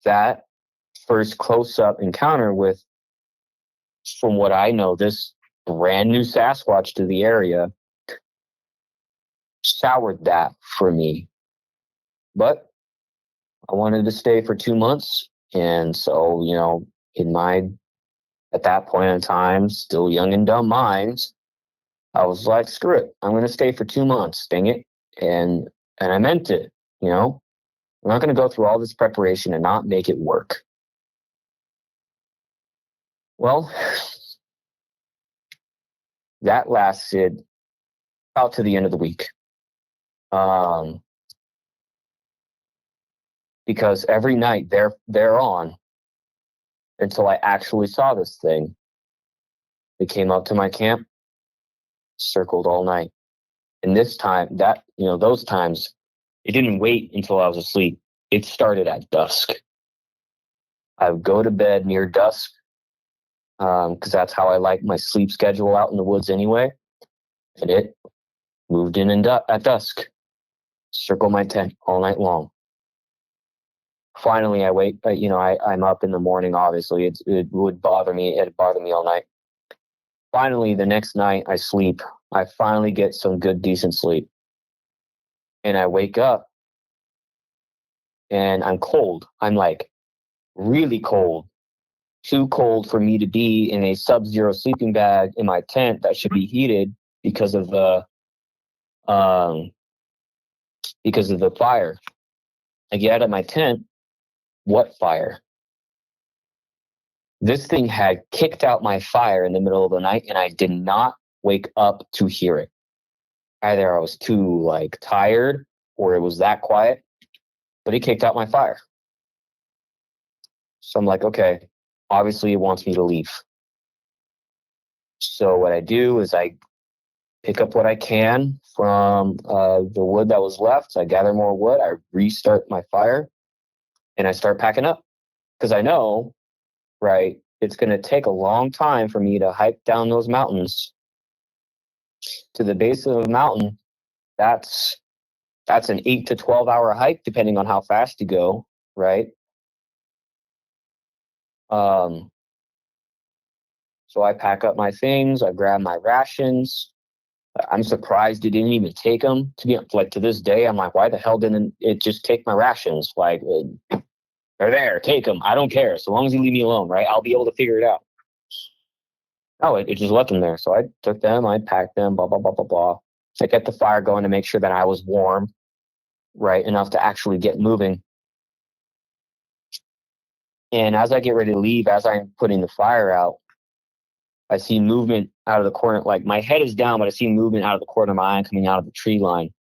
that first close-up encounter with, from what I know, this brand new Sasquatch to the area soured that for me. But I wanted to stay for 2 months. And so, at that point in time, still young and dumb minds, I was like, screw it. I'm going to stay for 2 months, dang it. And I meant it, I'm not going to go through all this preparation and not make it work. Well, that lasted out to the end of the week. Because every night they're on until I actually saw this thing. It came up to my camp, circled all night. And this time, those times, it didn't wait until I was asleep. It started at dusk. I would go to bed near dusk, because that's how I like my sleep schedule out in the woods anyway. And it moved in at dusk, circle my tent all night long. Finally, I wake. I'm up in the morning. Obviously, it would bother me. It bothered me all night. Finally, the next night, I sleep. I finally get some good, decent sleep, and I wake up, and I'm cold. I'm like really cold, too cold for me to be in a sub-zero sleeping bag in my tent that should be heated because of the fire. I get out of my tent. What fire? This thing had kicked out my fire in the middle of the night, and I did not wake up to hear it. Either I was too tired, or it was that quiet, but it kicked out my fire. So I'm like, okay, obviously it wants me to leave. So what I do is I pick up what I can from the wood that was left. So I gather more wood. I restart my fire, and I start packing up because I know, right, it's going to take a long time for me to hike down those mountains to the base of the mountain. That's an 8 to 12 hour hike, depending on how fast you go, right? So I pack up my things. I grab my rations. I'm surprised it didn't even take them. To this day, I'm like, why the hell didn't it just take my rations? They're there, take them. I don't care. So long as you leave me alone, right? I'll be able to figure it out. Oh, it just left them there. So I took them, I packed them, blah, blah, blah, blah, blah. I kept the fire going to make sure that I was warm, right, enough to actually get moving. And as I get ready to leave, as I'm putting the fire out, I see movement out of the corner. Like my head is down, but I see movement out of the corner of my eye coming out of the tree line.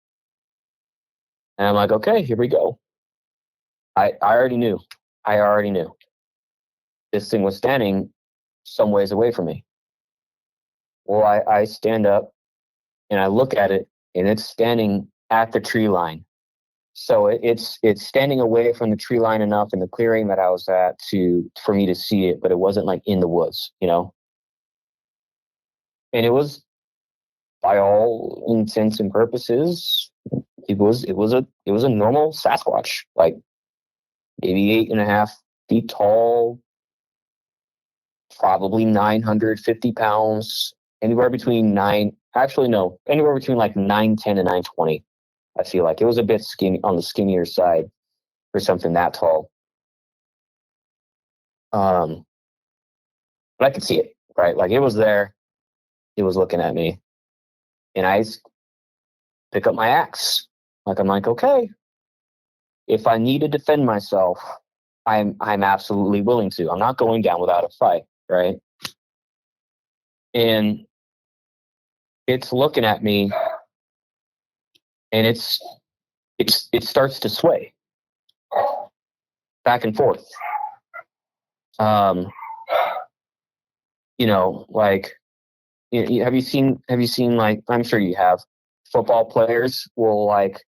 And I'm like, okay, here we go. I already knew. This thing was standing some ways away from me. Well, I stand up and I look at it, and it's standing at the tree line. So it's standing away from the tree line enough in the clearing that I was at for me to see it, but it wasn't in the woods, And it was by all intents and purposes, it was a normal Sasquatch, like maybe 8.5 feet tall, probably 950 pounds, anywhere between anywhere between like 910 and 920. I feel like it was a bit skinny, on the skinnier side for something that tall. But I could see it, right? Like it was there. It was looking at me, and I pick up my axe. Like I'm like, okay, if I need to defend myself, I'm absolutely willing to. I'm not going down without a fight, right? And it's looking at me, and it starts to sway back and forth. Like, have you seen like, I'm sure you have, football players will like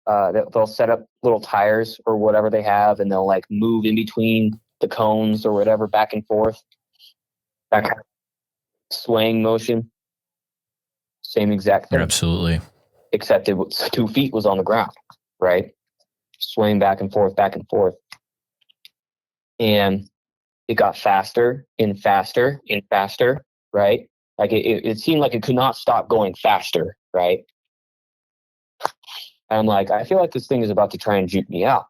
they'll set up little tires or whatever they have, and they'll like move in between the cones or whatever, back and forth, that kind of swaying motion. Same exact thing. Absolutely. Except it was 2 feet was on the ground, right? Swaying back and forth, and it got faster and faster and faster, right? Like it seemed like it could not stop going faster, right? And I'm like, I feel like this thing is about to try and juke me out.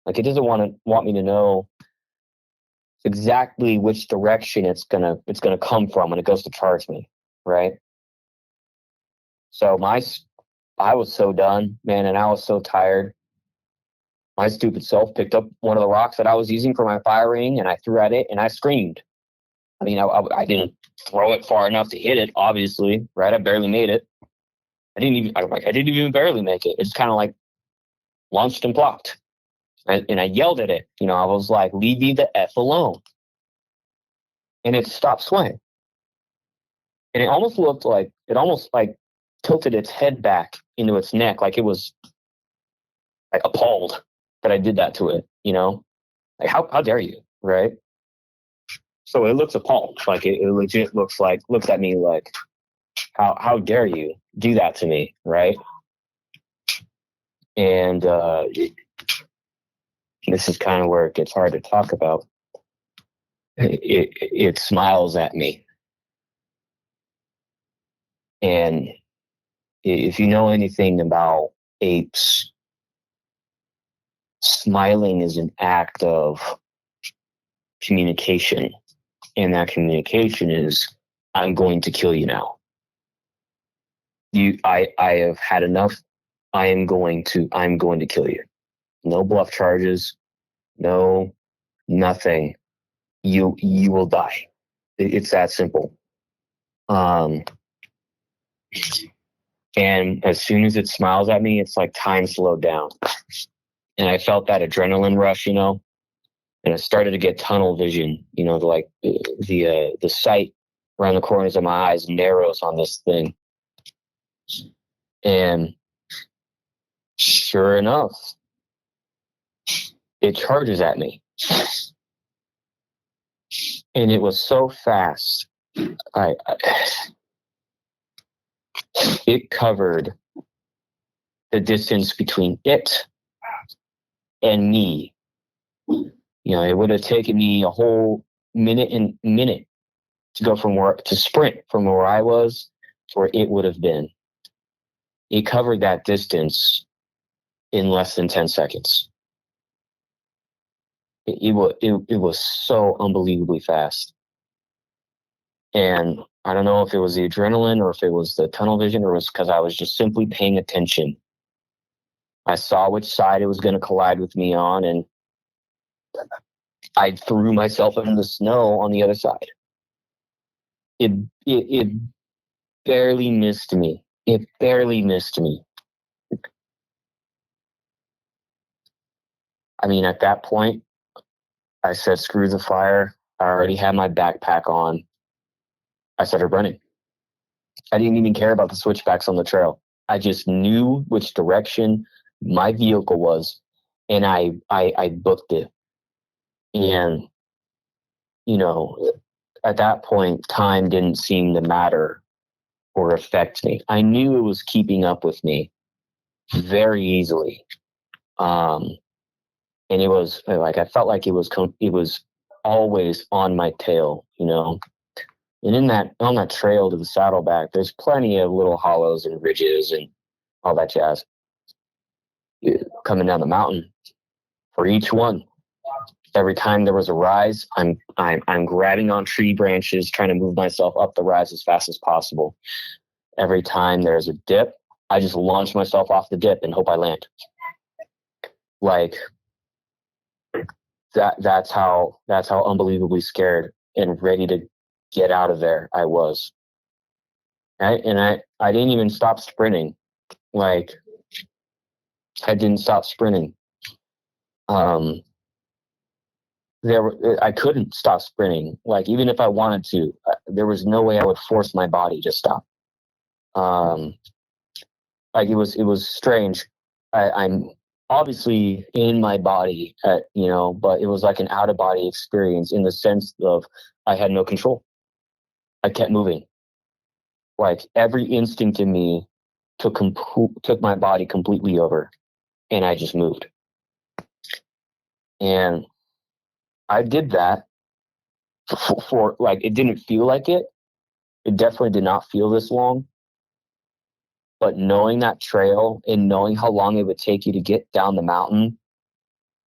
Like it doesn't want me to know exactly which direction it's gonna come from when it goes to charge me, right? So I was so done, man, and I was so tired. My stupid self picked up one of the rocks that I was using for my firing, and I threw at it, and I screamed. I mean, I didn't throw it far enough to hit it, obviously, right? I barely made it. I didn't even barely make it. It's kind of like launched and plopped. And I yelled at it. I was like, leave me the F alone. And it stopped swaying. And it almost tilted its head back into its neck, like it was like appalled that I did that to it, Like how dare you, right? So it looks appalled. Like it legit looks at me like, how dare you do that to me, right? And this is kind of where it gets hard to talk about. It smiles at me. And if you know anything about apes, smiling is an act of communication. And that communication is, I'm going to kill you now. I have had enough. I'm going to kill you. No bluff charges. No, nothing. You will die. It's that simple. And as soon as it smiles at me, it's like time slowed down. And I felt that adrenaline rush, and I started to get tunnel vision, the sight around the corners of my eyes narrows on this thing. And sure enough, it charges at me. And it was so fast. It covered the distance between it and me. It would have taken me a whole minute to sprint from where I was to where it would have been. It covered that distance in less than 10 seconds. It was so unbelievably fast. And I don't know if it was the adrenaline or if it was the tunnel vision or it was because I was just simply paying attention. I saw which side it was going to collide with me on, and I threw myself into the snow on the other side. It barely missed me. It barely missed me. I mean, at that point, I said, screw the fire. I already had my backpack on. I started running. I didn't even care about the switchbacks on the trail. I just knew which direction my vehicle was, and I booked it. And, at that point, time didn't seem to matter or affect me. I knew it was keeping up with me very easily. And it was like, I felt like it was always on my tail, you know? And on that trail to the Saddleback, there's plenty of little hollows and ridges and all that jazz coming down the mountain. For each one, every time there was a rise, I'm grabbing on tree branches, trying to move myself up the rise as fast as possible. Every time there's a dip, I just launch myself off the dip and hope I land. Like that's how unbelievably scared and ready to get out of there I was. Right? And I didn't even stop sprinting. Like, I didn't stop sprinting. I couldn't stop sprinting. Like, even if I wanted to, there was no way I would force my body to stop. Like, it was strange. I'm obviously in my body, but it was like an out of body experience in the sense of I had no control. I kept moving. Like, every instinct in me took my body completely over, and I just moved. And I did that for like, it didn't feel like it. It definitely did not feel this long. But knowing that trail and knowing how long it would take you to get down the mountain,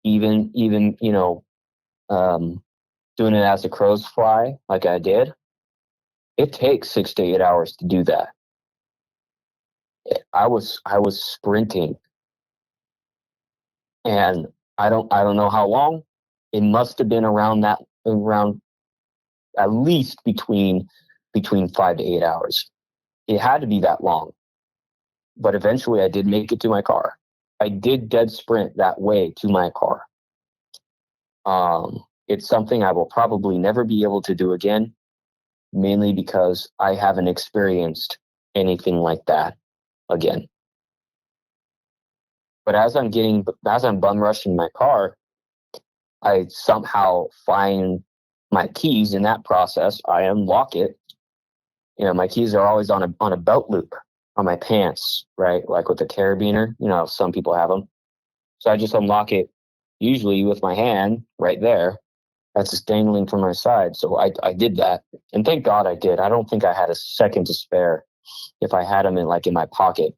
even doing it as the crows fly, like I did, it takes 6 to 8 hours to do that. I was sprinting, and I don't know how long. It must have been around at least between 5 to 8 hours. It had to be that long. But eventually I did make it to my car. I did dead sprint that way to my car. It's something I will probably never be able to do again, mainly because I haven't experienced anything like that again. But as I'm bum rushing my car, I somehow find my keys in that process. I unlock it. My keys are always on a belt loop on my pants, right? Like with the carabiner, some people have them. So I just unlock it, usually with my hand right there. That's just dangling from my side. So I did that. And thank God I did. I don't think I had a second to spare if I had them in my pocket.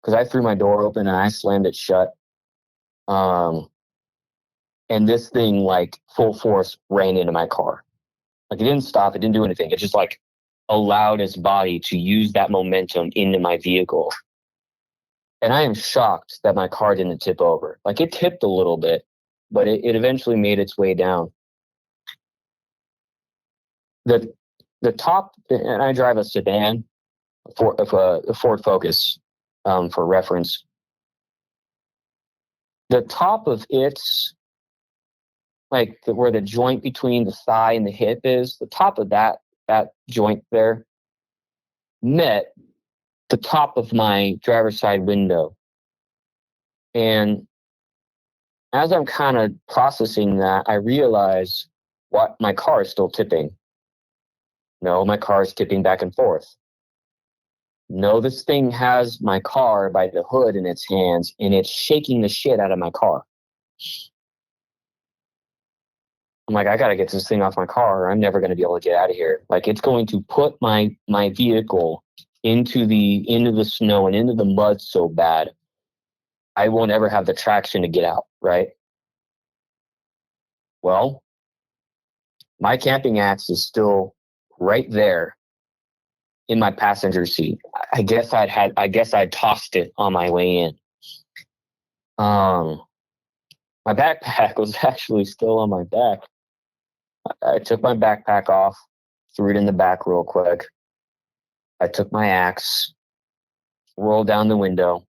Because I threw my door open and I slammed it shut. And this thing, like, full force ran into my car. Like, it didn't stop. It didn't do anything. It just allowed its body to use that momentum into my vehicle. And I am shocked that my car didn't tip over. Like, it tipped a little bit, but it eventually made its way down. The top, and I drive a sedan, a Ford Focus, for reference. The top of its, like, where the joint between the thigh and the hip is, the top of that joint there met the top of my driver's side window. And as I'm kind of processing that, I realize what my car is still tipping. No, my car is tipping back and forth. No, this thing has my car by the hood in its hands, and it's shaking the shit out of my car. I'm like, I gotta get this thing off my car, or I'm never gonna be able to get out of here. Like, it's going to put my vehicle into the snow and into the mud so bad, I won't ever have the traction to get out, right? Well, my camping axe is still right there in my passenger seat. I guess I'd tossed it on my way in. My backpack was actually still on my back. I took my backpack off, threw it in the back real quick. I took my axe, rolled down the window,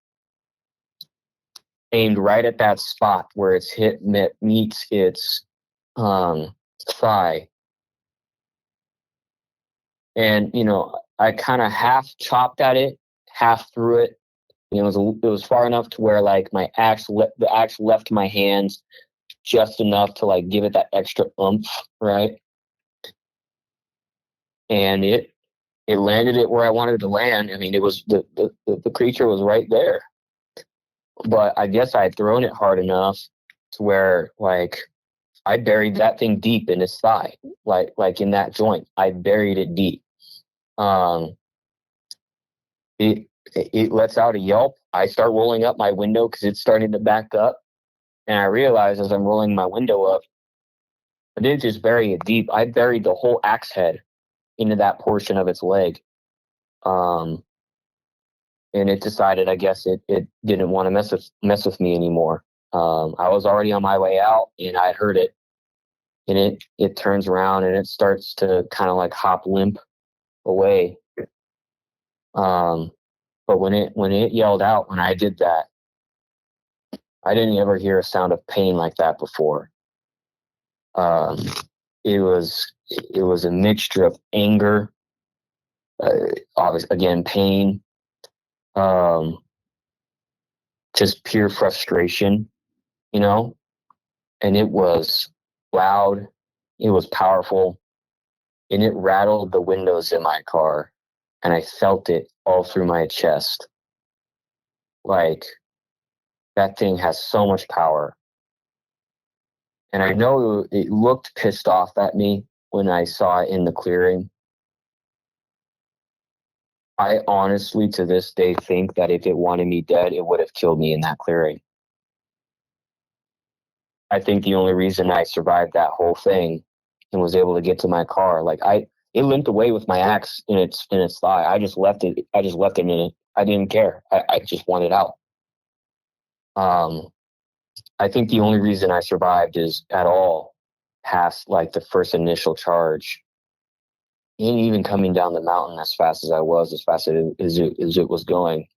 aimed right at that spot where its hip meets its thigh. And, I kind of half chopped at it, half threw it. It was far enough to where, like, the axe left my hands just enough to, like, give it that extra oomph, right? And it it landed it where I wanted to land. I mean, it was the creature was right there, but I guess I had thrown it hard enough to where like I buried that thing deep in his thigh, like in that joint. I buried it deep. Um, it lets out a yelp. I start rolling up my window because it's starting to back up, and I realize as I'm rolling my window up, I didn't just bury it deep. I buried the whole axe head into that portion of its leg. Um, and it decided, I guess, it didn't want to mess with me anymore. I was already on my way out, and I heard it, and it turns around and it starts to kind of like hop limp away. But when it yelled out when I did that, I didn't ever hear a sound of pain like that before. Um, it was a mixture of anger, obviously, again, pain, um, just pure frustration, you know. And it was loud, it was powerful, and it rattled the windows in my car, and I felt it all through my chest. Like that thing has so much power. And I know it looked pissed off at me when I saw it in the clearing. I honestly, to this day, think that if it wanted me dead, it would have killed me in that clearing. I think the only reason I survived that whole thing and was able to get to my car, it limped away with my axe in its thigh. I just left it. I just left it in it. I didn't care. I just wanted out. Um, I think the only reason I survived is at all past like the first initial charge, and even coming down the mountain as fast as I was, as fast as it was going,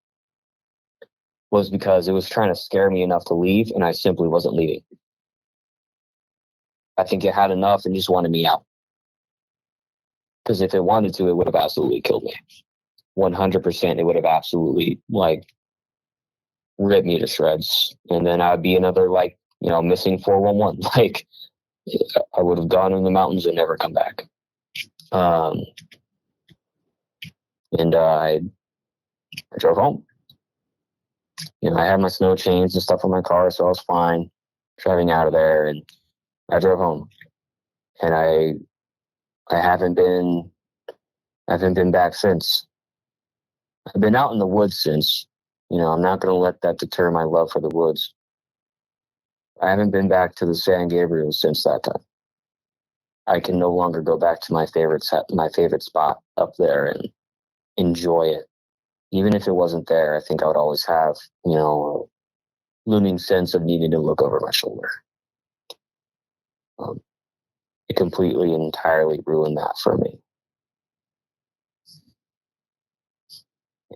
was because it was trying to scare me enough to leave, and I simply wasn't leaving. I think it had enough and just wanted me out. Because if it wanted to, it would have absolutely killed me. 100%, it would have absolutely ripped me to shreds, and then I'd be another missing 411. Like I would have gone in the mountains and never come back. Um, and I drove home. I had my snow chains and stuff on my car, so I was fine driving out of there, and I drove home. And I haven't been back since. I've been out in the woods since. I'm not going to let that deter my love for the woods. I haven't been back to the San Gabriels since that time. I can no longer go back to my favorite spot up there and enjoy it. Even if it wasn't there, I think I would always have, a looming sense of needing to look over my shoulder. It completely and entirely ruined that for me.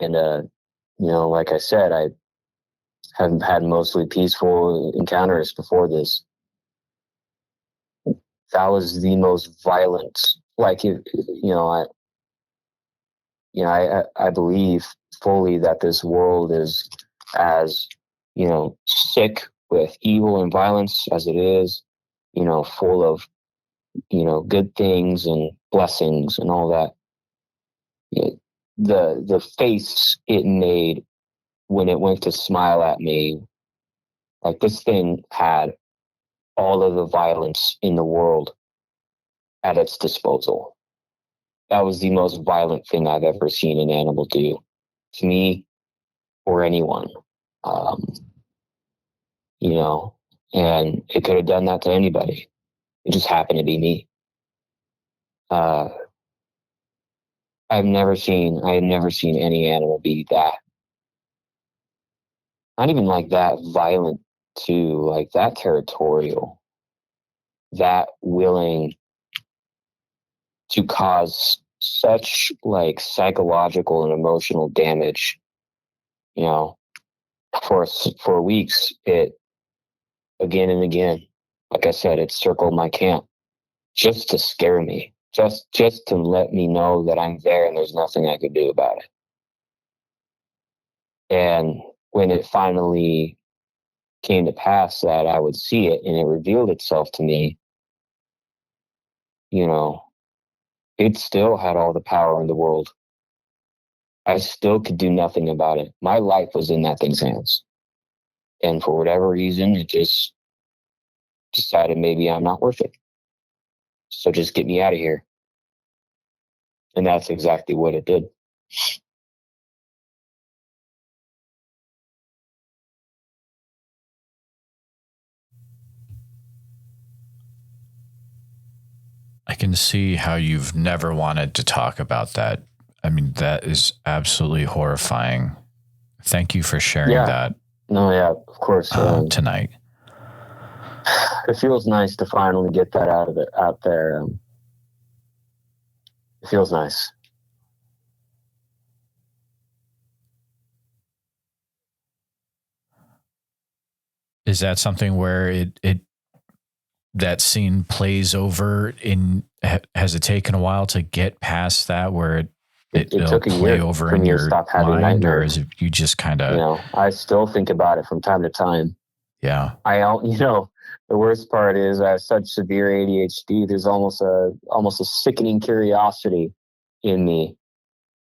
And, like I said, I have had mostly peaceful encounters before this. That was the most violent. I believe fully that this world is as, sick with evil and violence as it is, full of, good things and blessings and all that. The face it made when it went to smile at me, like this thing had all of the violence in the world at its disposal. That was the most violent thing I've ever seen an animal do to me or anyone. Um, and it could have done that to anybody. It just happened to be me. Uh, I had never seen any animal be that, not even like that violent too, like that territorial, that willing to cause such like psychological and emotional damage. For weeks, it again and again, like I said, it circled my camp just to scare me, just to let me know that I'm there and there's nothing I could do about it. And when it finally came to pass that I would see it and it revealed itself to me, it still had all the power in the world. I still could do nothing about it. My life was in that thing's hands. And for whatever reason, it just decided maybe I'm not worth it. So just get me out of here. And that's exactly what it did. I can see how you've never wanted to talk about that. I mean, that is absolutely horrifying. Thank you for sharing that. No, yeah, of course. Tonight. It feels nice to finally get that out there. It feels nice. Is that something where it that scene plays over in? Has it taken a while to get past that, where it took a play year over for in me to your stop having mind, or nightmares. is it you just kind of? You know, I still think about it from time to time. Yeah. The worst part is I have such severe ADHD. There's almost a sickening curiosity in me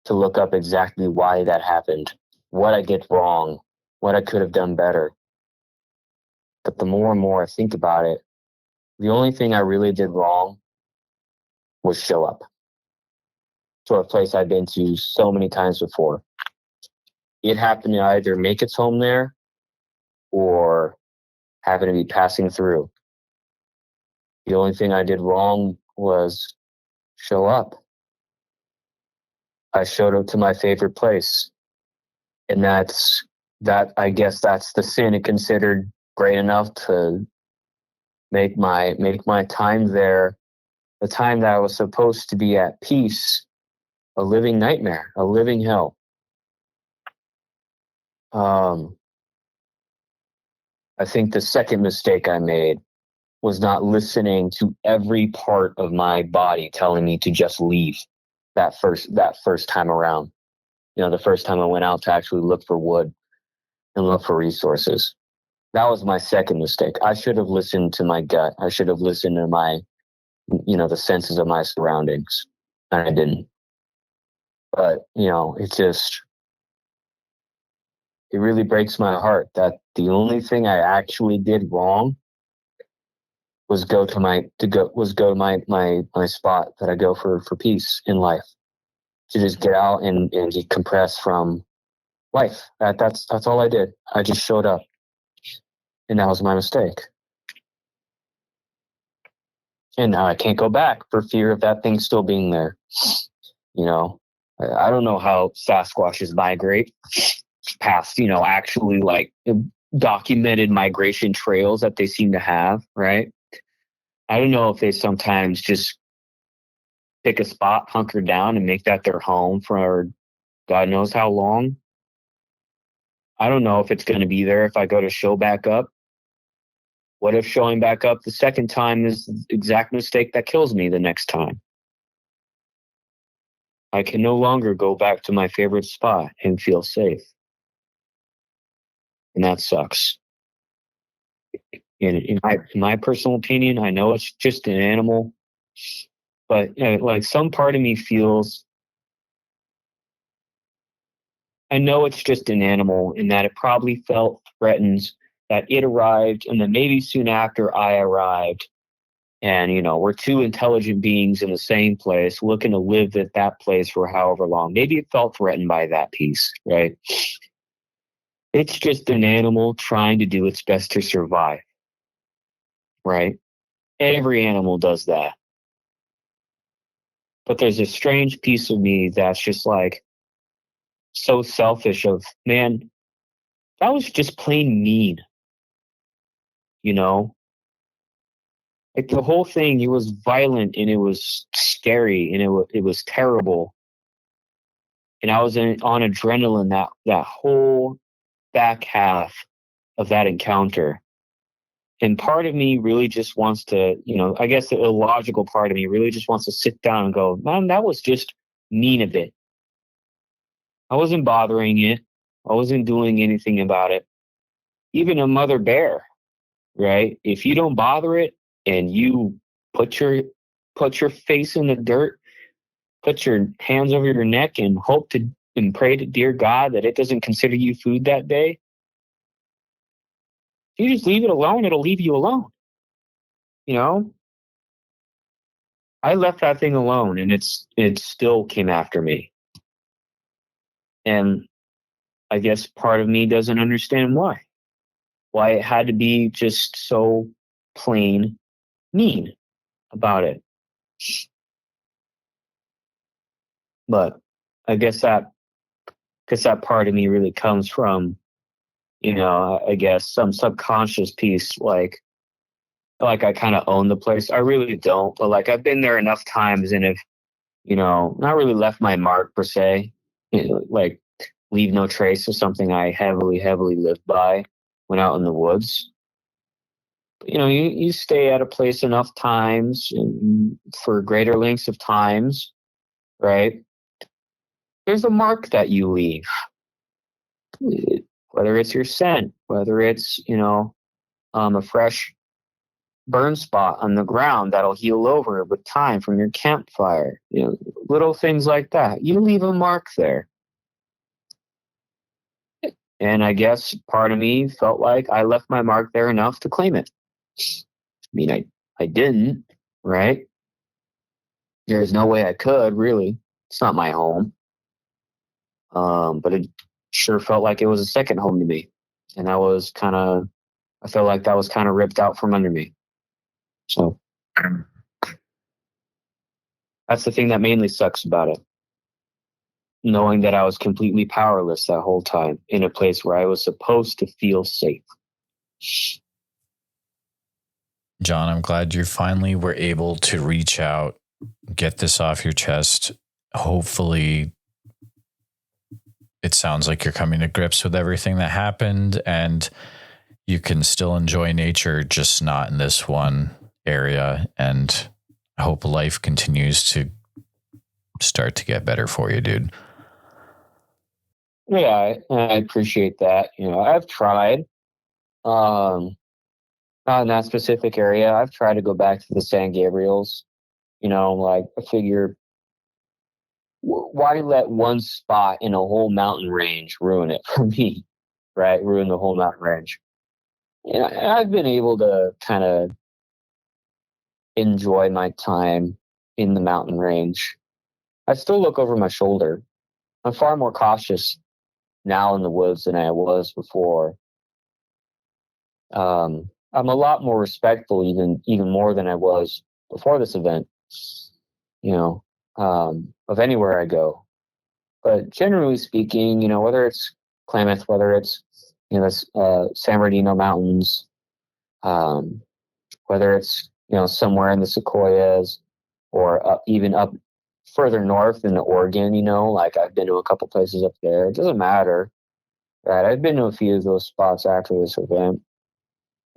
to look up exactly why that happened, what I did wrong, what I could have done better. But the more and more I think about it, the only thing I really did wrong was show up to a place I've been to so many times before. It happened to either make its home there or happen to be passing through. The only thing I did wrong was show up. I showed up to my favorite place. And I guess that's the sin it considered great enough to make my time there, the time that I was supposed to be at peace, a living nightmare, a living hell. I think the second mistake I made was not listening to every part of my body telling me to just leave that first time around. The first time I went out to actually look for wood and look for resources. That was my second mistake. I should have listened to my gut. I should have listened to the senses of my surroundings. And I didn't. But, it really breaks my heart that the only thing I actually did wrong was go to my spot that I go for peace in life, to just get out and decompress from life. That's all I did. I just showed up, and that was my mistake. And now I can't go back for fear of that thing still being there. I don't know how Sasquatches migrate past, actually like documented migration trails that they seem to have, right? I don't know if they sometimes just pick a spot, hunker down, and make that their home for God knows how long. I don't know if it's going to be there if I go to show back up. What if showing back up the second time is the exact mistake that kills me the next time? I can no longer go back to my favorite spot and feel safe. And that sucks. In my personal opinion, I know it's just an animal, but like some part of me feels, I know it's just an animal and that it probably felt threatened that it arrived and then maybe soon after I arrived. And, we're two intelligent beings in the same place looking to live at that place for however long. Maybe it felt threatened by that piece, right? It's just an animal trying to do its best to survive, right? Every animal does that. But there's a strange piece of me that's just like so selfish of, man, that was just plain mean, Like the whole thing, it was violent and it was scary and it was terrible. And I was on adrenaline that whole back half of that encounter. And part of me really just wants to, I guess the illogical part of me really just wants to sit down and go, man, that was just mean a bit. I wasn't bothering it. I wasn't doing anything about it. Even a mother bear, right? If you don't bother it and you put your face in the dirt, put your hands over your neck and hope to and pray to dear God that it doesn't consider you food that day. If you just leave it alone, it'll leave you alone. You know, I left that thing alone, and it still came after me. And I guess part of me doesn't understand why. Why it had to be just so plain mean about it. But I guess that part of me really comes from, I guess some subconscious piece, like I kind of own the place. I really don't, but like I've been there enough times and have, not really left my mark per se, like leave no trace of something I heavily, heavily lived by when out in the woods. But, you stay at a place enough times and for greater lengths of times, right? There's a mark that you leave, whether it's your scent, whether it's, a fresh burn spot on the ground that'll heal over with time from your campfire, little things like that. You leave a mark there. And I guess part of me felt like I left my mark there enough to claim it. I mean, I didn't, right? There's no way I could, really. It's not my home. But it sure felt like it was a second home to me. And I felt like that was kind of ripped out from under me. So that's the thing that mainly sucks about it. Knowing that I was completely powerless that whole time in a place where I was supposed to feel safe. John, I'm glad you finally were able to reach out, get this off your chest. Hopefully, it sounds like you're coming to grips with everything that happened and you can still enjoy nature, just not in this one area. And I hope life continues to start to get better for you, dude. Yeah, I appreciate that. I've tried, not in that specific area. I've tried to go back to the San Gabriels. Like I figure, why let one spot in a whole mountain range ruin it for me, right? Ruin the whole mountain range. And I've been able to kind of enjoy my time in the mountain range. I still look over my shoulder. I'm far more cautious now in the woods than I was before. I'm a lot more respectful, even more than I was before this event, of anywhere I go. But generally speaking, whether it's Klamath, whether it's, San Bernardino Mountains, whether it's, somewhere in the Sequoias or even up further north in Oregon, like I've been to a couple places up there. It doesn't matter, right? I've been to a few of those spots after this event.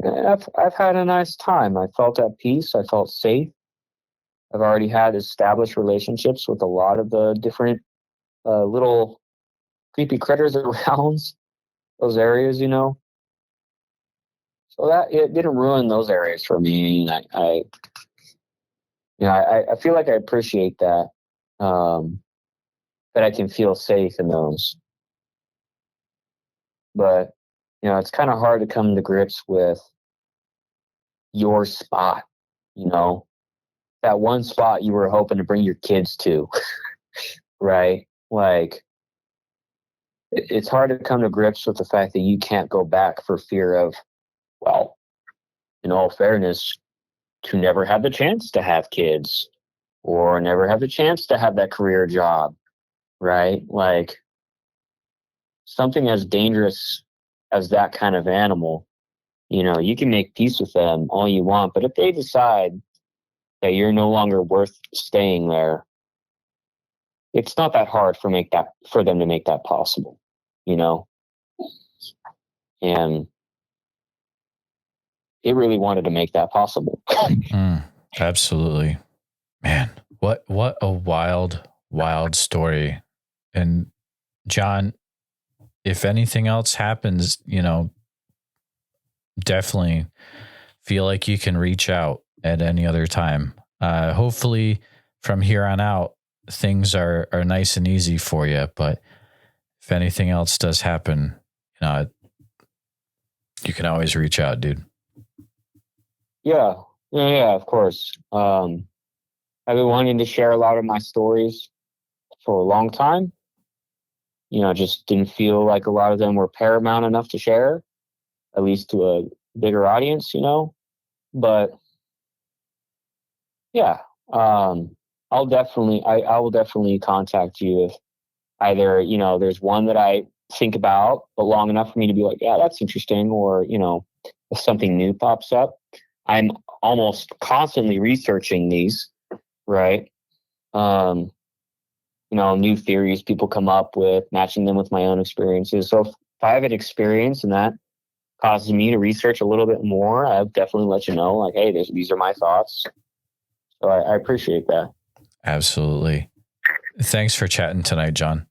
And I've had a nice time. I felt at peace. I felt safe. I've already had established relationships with a lot of the different little creepy critters around those areas, So that it didn't ruin those areas for me. And I feel like I appreciate that, that I can feel safe in those. But, it's kind of hard to come to grips with your spot, that one spot you were hoping to bring your kids to, right? Like, it's hard to come to grips with the fact that you can't go back for fear of, well, in all fairness, to never have the chance to have kids or never have the chance to have that career job, right? Like, something as dangerous as that kind of animal, you can make peace with them all you want, but if they decide that you're no longer worth staying there, it's not that hard for them to make that possible, and it really wanted to make that possible. Absolutely, man. What a wild story. And John, if anything else happens, definitely feel like you can reach out at any other time. Hopefully from here on out, things are nice and easy for you, but if anything else does happen, you can always reach out, dude. Yeah, of course. I've been wanting to share a lot of my stories for a long time. Just didn't feel like a lot of them were paramount enough to share, at least to a bigger audience, But yeah, I will definitely contact you if either, there's one that I think about, but long enough for me to be like, yeah, that's interesting. Or, if something new pops up. I'm almost constantly researching these, right? New theories people come up with, matching them with my own experiences. So if I have an experience and that causes me to research a little bit more, I'll definitely let you know, like, hey, these are my thoughts. So I appreciate that. Absolutely. Thanks for chatting tonight, John.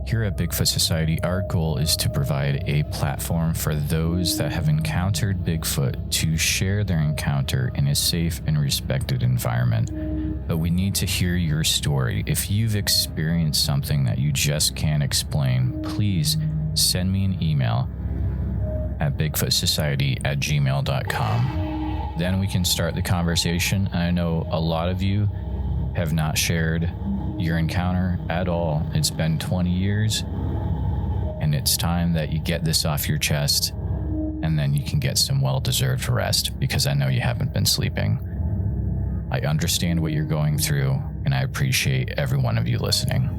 Here at Bigfoot Society, our goal is to provide a platform for those that have encountered Bigfoot to share their encounter in a safe and respected environment. But we need to hear your story. If you've experienced something that you just can't explain, please send me an email at bigfootsociety@gmail.com. Then we can start the conversation. And I know a lot of you have not shared your encounter at all. It's been 20 years, and it's time that you get this off your chest, and then you can get some well-deserved rest, because I know you haven't been sleeping. I understand what you're going through, and I appreciate every one of you listening.